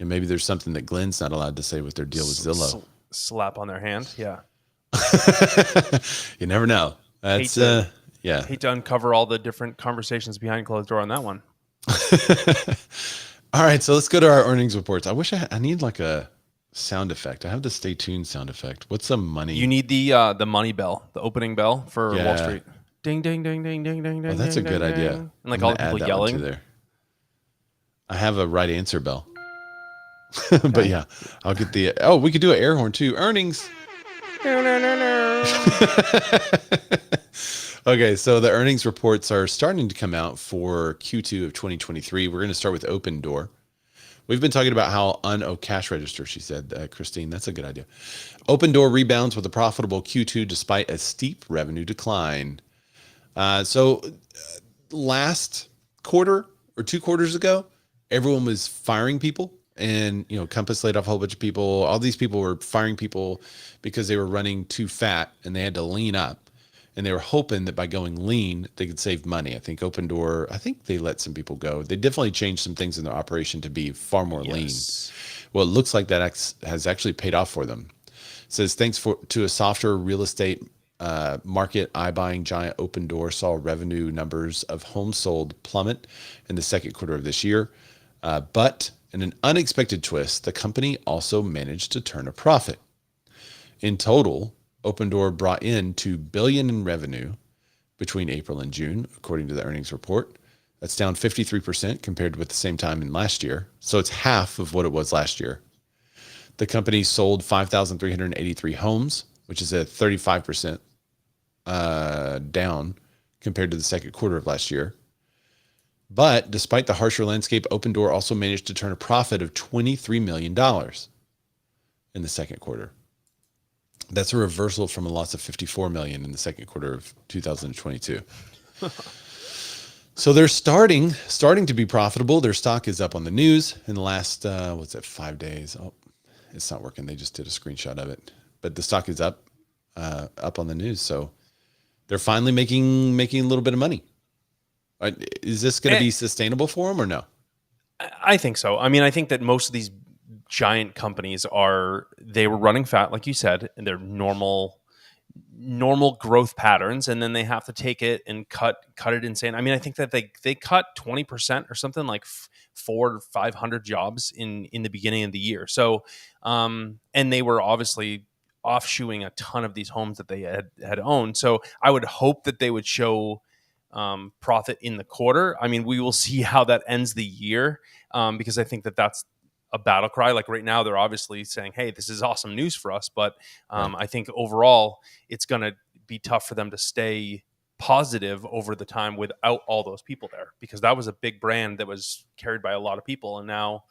And maybe there's something that Glenn's not allowed to say with their deal with Zillow. Slap on their hand. Yeah. You never know. That's yeah. Hate to uncover all the different conversations behind closed door on that one. All right, so let's go to our earnings reports. I wish I need like a sound effect. I have the stay tuned sound effect. What's some money? You need the money bell, the opening bell for Wall Street. Ding ding ding ding ding ding ding. Oh, that's a good idea. And like all the people yelling. There. I have a right answer bell. But yeah, I'll get the we could do an air horn too. Earnings. Okay, so the earnings reports are starting to come out for Q2 of 2023. We're going to start with Opendoor. We've been talking about how cash register, she said, Christine. That's a good idea. Opendoor rebounds with a profitable Q2 despite a steep revenue decline. So last quarter or 2 quarters ago, everyone was firing people. And, Compass laid off a whole bunch of people. All these people were firing people because they were running too fat and they had to lean up. And they were hoping that by going lean, they could save money. I think Opendoor, they let some people go. They definitely changed some things in their operation to be far more lean. Well, it looks like that has actually paid off for them. It says, thanks to a softer real estate market, iBuying giant Opendoor saw revenue numbers of homes sold plummet in the second quarter of this year. But in an unexpected twist, the company also managed to turn a profit. In total, Opendoor brought in $2 billion in revenue between April and June, according to the earnings report. That's down 53% compared with the same time in last year. So it's half of what it was last year. The company sold 5,383 homes, which is a 35% down compared to the second quarter of last year. But despite the harsher landscape, Opendoor also managed to turn a profit of $23 million in the second quarter. That's a reversal from a loss of $54 million in the second quarter of 2022. So they're starting to be profitable. Their stock is up on the news in the last 5 days. Oh, it's not working. They just did a screenshot of it, but the stock is up on the news. So they're finally making a little bit of money. Is this going to be sustainable for them or no? I think so. I mean, I think that most of these giant companies they were running fat, like you said, and they're normal growth patterns, and then they have to take it and cut it insane. I mean, I think that they cut 20% or something, like 400 or 500 jobs in the beginning of the year. So, and they were obviously offshoeing a ton of these homes that they had owned. So I would hope that they would show profit in the quarter. I mean, we will see how that ends the year, because I think that that's a battle cry. Like right now, they're obviously saying, hey, this is awesome news for us. But I think overall, it's going to be tough for them to stay positive over the time without all those people there, because that was a big brand that was carried by a lot of people. And now,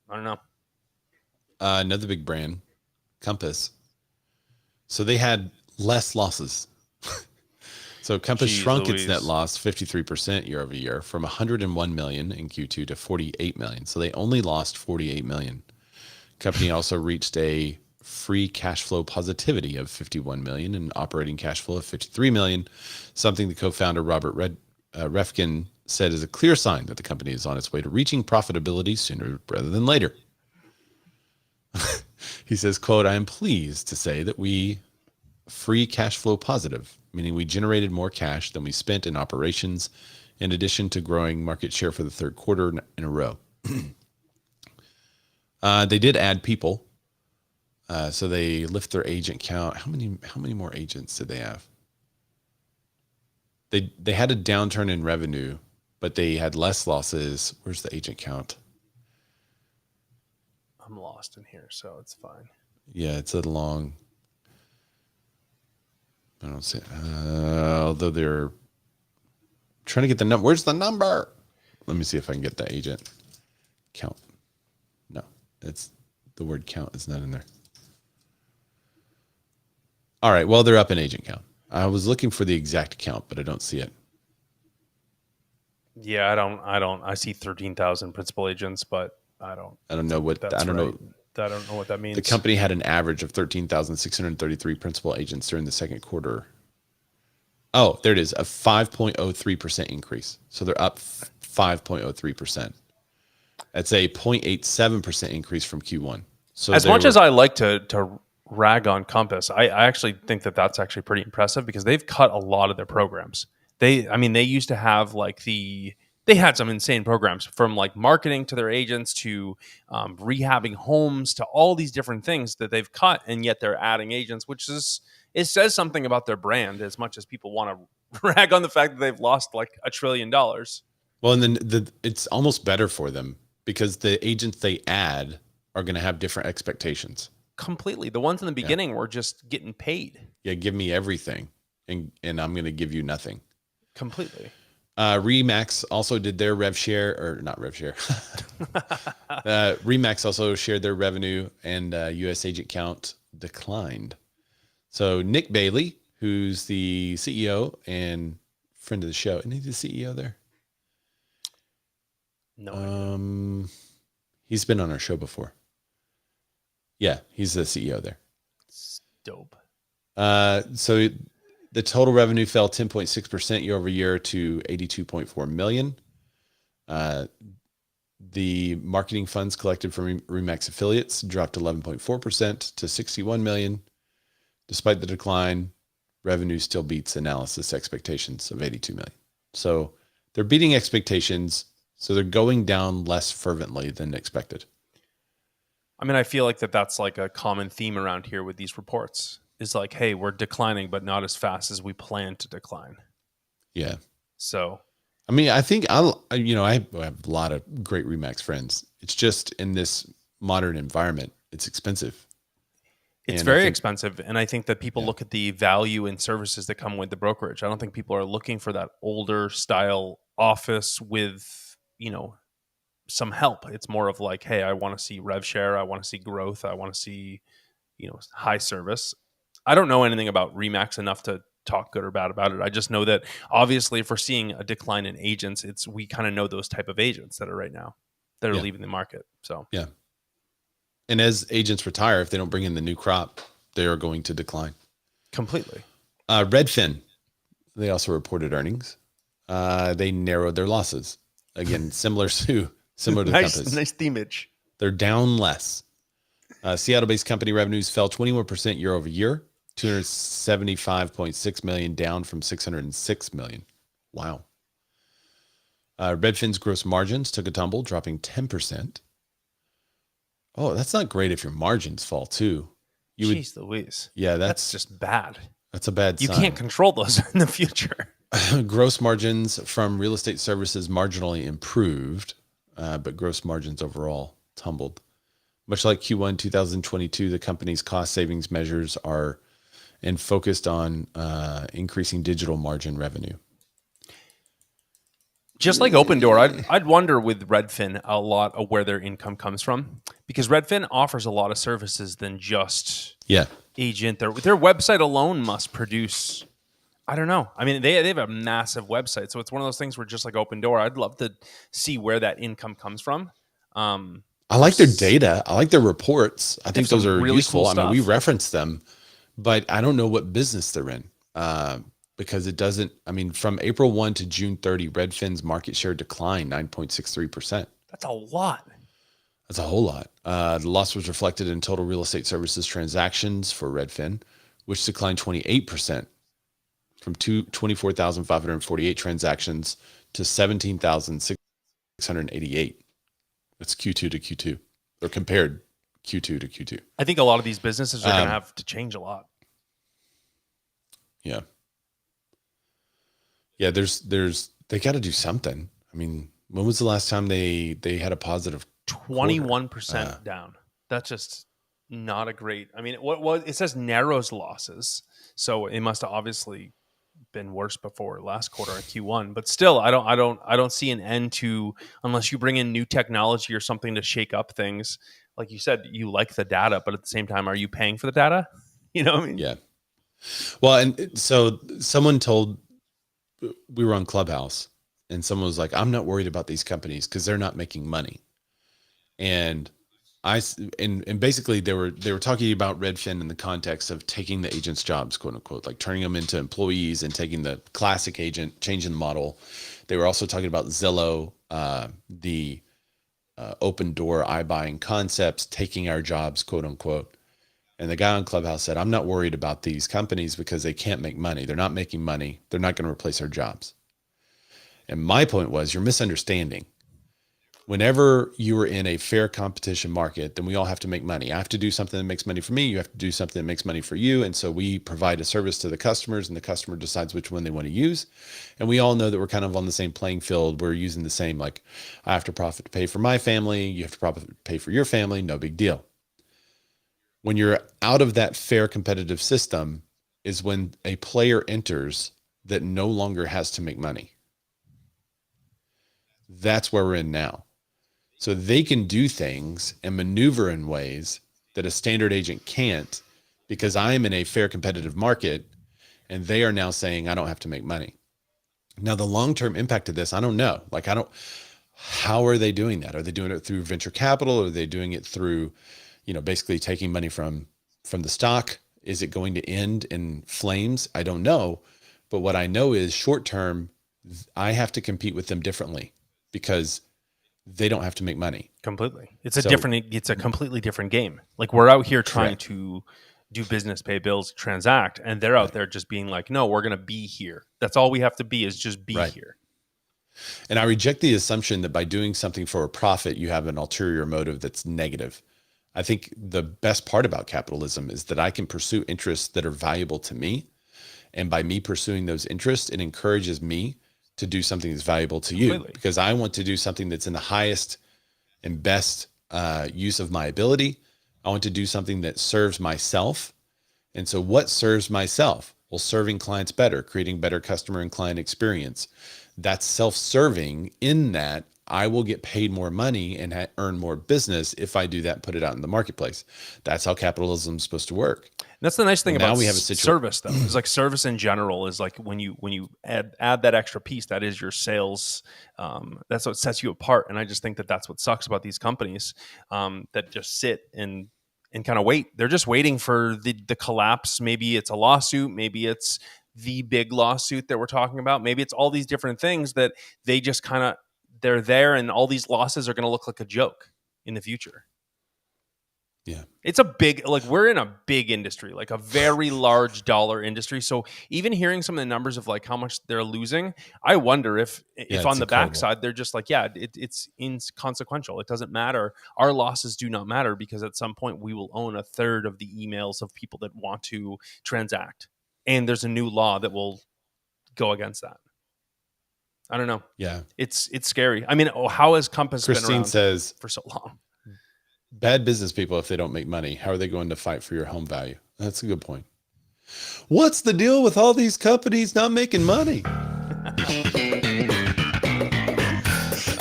I don't know. Another big brand, Compass. So they had less losses. So Compass shrunk its net loss 53% year over year from 101 million in Q2 to 48 million. So they only lost 48 million. Company also reached a free cash flow positivity of 51 million and operating cash flow of 53 million, something the co-founder Robert Redfin said is a clear sign that the company is on its way to reaching profitability sooner rather than later. He says, quote, I am pleased to say that we free cash flow positive, meaning we generated more cash than we spent in operations, in addition to growing market share for the third quarter in a row. They did add people. So they lift their agent count. How many more agents did they have? They had a downturn in revenue, but they had less losses. Where's the agent count? I'm lost in here, so it's fine. Yeah, it's a long. I don't see. Although they're trying to get the number. Where's the number? Let me see if I can get the agent count. No, it's the word count is not in there. All right. Well, they're up in agent count. I was looking for the exact count, but I don't see it. Yeah, I don't. I see 13,000 principal agents, but I don't know what that means. The company had an average of 13,633 principal agents during the second quarter. Oh, there it is, a 5.03% increase. So they're up 5.03%. That's a 0.87% increase from Q1. So as much as I like to rag on Compass, I actually think that that's actually pretty impressive because they've cut a lot of their programs. They used to have they had some insane programs from like marketing to their agents to rehabbing homes to all these different things that they've cut, and yet they're adding agents, it says something about their brand as much as people want to rag on the fact that they've lost like $1 trillion. Well, and then it's almost better for them because the agents they add are going to have different expectations. Completely. The ones in the beginning were just getting paid. Yeah, give me everything, and I'm going to give you nothing. Completely. Remax also did their rev share, or not rev share. Remax also shared their revenue, and U.S. agent count declined. So Nick Bailey, who's the CEO and friend of the show, isn't he the CEO there? No. He's been on our show before. Yeah, he's the CEO there. It's dope. So the total revenue fell 10.6% year over year to $82.4 million. The marketing funds collected from Remax affiliates dropped 11.4% to $61 million. Despite the decline, revenue still beats analysis expectations of $82 million. So they're beating expectations. So they're going down less fervently than expected. I mean, I feel like that's like a common theme around here with these reports is like, hey, we're declining, but not as fast as we plan to decline. Yeah. So, I mean, I think I have a lot of great Remax friends. It's just in this modern environment, it's expensive. It's very expensive. And I think that people look at the value and services that come with the brokerage. I don't think people are looking for that older style office with, some help. It's more of like, hey, I want to see rev share. I want to see growth. I want to see, high service. I don't know anything about Remax enough to talk good or bad about it. I just know that obviously if we're seeing a decline in agents, we kind of know those type of agents that are right now that are leaving the market. So, yeah. And as agents retire, if they don't bring in the new crop, they are going to decline completely. Redfin, they also reported earnings. They narrowed their losses again, similar to Compass. Nice themage. They're down less. Seattle-based company revenues fell 21% year over year, $275.6 million, down from $606 million. Wow. Redfin's gross margins took a tumble, dropping 10%. Oh, that's not great if your margins fall too. Jeez Louise. Yeah, that's just bad. That's a bad sign. You can't control those in the future. Gross margins from real estate services marginally improved, but gross margins overall tumbled. Much like Q1 2022, the company's cost savings measures are focused on increasing digital margin revenue. Just like Opendoor, I'd wonder with Redfin a lot of where their income comes from, because Redfin offers a lot of services than just agent. Their website alone must produce, I don't know. I mean, they have a massive website, so it's one of those things where just like Opendoor, I'd love to see where that income comes from. I like their data. I like their reports. I think those are really useful. Cool stuff. I mean, we reference them, but I don't know what business they're in. Because it doesn't, from April 1 to June 30, Redfin's market share declined 9.63%. That's a lot. That's a whole lot. The loss was reflected in total real estate services transactions for Redfin, which declined 28% from 24,548 transactions to 17,688. That's Q2 to Q2, or compared Q2 to Q2. I think a lot of these businesses are going to have to change a lot. Yeah. Yeah, they got to do something. I mean, when was the last time they had a positive 21% down? That's just not a great. I mean, it says narrows losses, so it must have obviously been worse before last quarter in Q1. But still, I don't see an end to, unless you bring in new technology or something to shake up things. Like you said, you like the data, but at the same time, are you paying for the data? You know what I mean? Yeah. Well, and so someone told. We were on Clubhouse and someone was like, I'm not worried about these companies because they're not making money. And and basically they were talking about Redfin in the context of taking the agent's jobs, quote unquote, like turning them into employees and taking the classic agent, changing the model. They were also talking about Zillow, the Opendoor iBuying concepts, taking our jobs, quote unquote. And the guy on Clubhouse said, I'm not worried about these companies because they can't make money. They're not making money. They're not going to replace our jobs. And my point was, you're misunderstanding. Whenever you are in a fair competition market, then we all have to make money. I have to do something that makes money for me. You have to do something that makes money for you. And so we provide a service to the customers, and the customer decides which one they want to use. And we all know that we're kind of on the same playing field. We're using the same, like, I have to profit to pay for my family. You have to profit to pay for your family. No big deal. When you're out of that fair competitive system is when a player enters that no longer has to make money. That's where we're in now. So they can do things and maneuver in ways that a standard agent can't, because I am in a fair competitive market and they are now saying I don't have to make money. Now, the long-term impact of this, I don't know. Like, how are they doing that? Are they doing it through venture capital? Or are they doing it through, basically taking money from the stock? Is it going to end in flames? I don't know. But what I know is short-term, I have to compete with them differently because they don't have to make money. Completely. It's a completely different game. Like, we're out here trying to do business, pay bills, transact, and they're out there just being like, no, we're going to be here. That's all we have to be, is just be here. And I reject the assumption that by doing something for a profit, you have an ulterior motive that's negative. I think the best part about capitalism is that I can pursue interests that are valuable to me. And by me pursuing those interests, it encourages me to do something that's valuable to you. Completely. Because I want to do something that's in the highest and best use of my ability. I want to do something that serves myself. And so what serves myself? Well, serving clients better, creating better customer and client experience. That's self-serving in that I will get paid more money and earn more business if I do that and put it out in the marketplace. That's how capitalism is supposed to work. That's the nice thing about service, though. Is like service in general is like when you add that extra piece, that is your sales. That's what sets you apart. And I just think that that's what sucks about these companies that just sit and kind of wait. They're just waiting for the collapse. Maybe it's a lawsuit. Maybe it's the big lawsuit that we're talking about. Maybe it's all these different things that they just kind of, they're there, and all these losses are going to look like a joke in the future. Yeah. It's a big, like, we're in a big industry, like a very large dollar industry. So even hearing some of the numbers of like how much they're losing, I wonder if on the backside, they're just like, it's inconsequential. It doesn't matter. Our losses do not matter because at some point we will own a third of the emails of people that want to transact. And there's a new law that will go against that. I don't know. Yeah. It's scary. I mean, how has Compass Christine been around says, for so long? Bad business people, if they don't make money, how are they going to fight for your home value? That's a good point. What's the deal with all these companies not making money?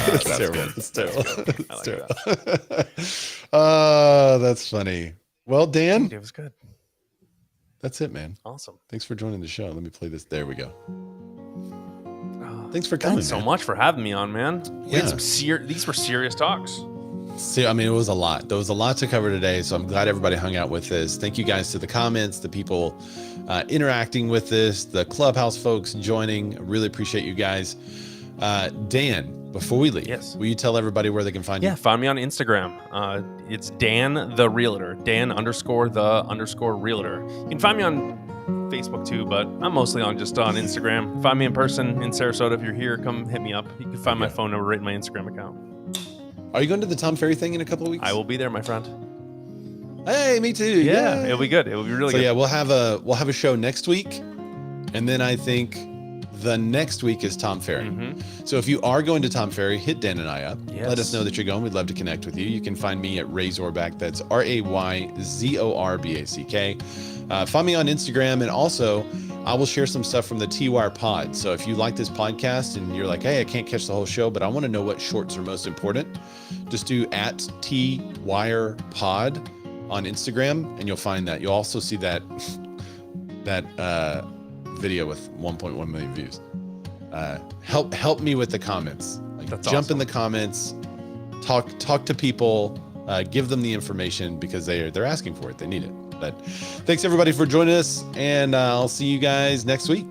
That's terrible. That's terrible. That's terrible. That's funny. Well, Dan, it was good. That's it, man. Awesome. Thanks for joining the show. Let me play this. There we go. Thanks for coming. Thanks so much for having me on, man. Yeah. These were serious talks. See, I mean, it was a lot. There was a lot to cover today, so I'm glad everybody hung out with this. Thank you guys to the comments, the people interacting with this, the Clubhouse folks joining. I really appreciate you guys. Dan, before we leave, yes, will you tell everybody where they can find you? Yeah, find me on Instagram. It's Dan the Realtor, Dan_the_Realtor. You can find me on Facebook too, but I'm mostly on Instagram. Find me in person in Sarasota. If you're here, come hit me up. You can find my phone number right in my Instagram account. Are you going to the Tom Ferry thing in a couple of weeks? I will be there, my friend. Hey, me too. Yeah, it'll be good. It'll be really good. So yeah, we'll have a show next week, and then I think the next week is Tom Ferry. Mm-hmm. So if you are going to Tom Ferry, hit Dan and I up. Yes. Let us know that you're going. We'd love to connect with you. You can find me at Ray Zorback. That's RayZorback. Find me on Instagram, and also I will share some stuff from the T-Wire pod. So if you like this podcast and you're like, hey, I can't catch the whole show, but I want to know what shorts are most important, just do at T-Wire pod on Instagram, and you'll find that. You'll also see that video with 1.1 million views. Help me with the comments. Like, jump in the comments, talk to people, give them the information because they're asking for it. They need it. But thanks everybody for joining us, and I'll see you guys next week.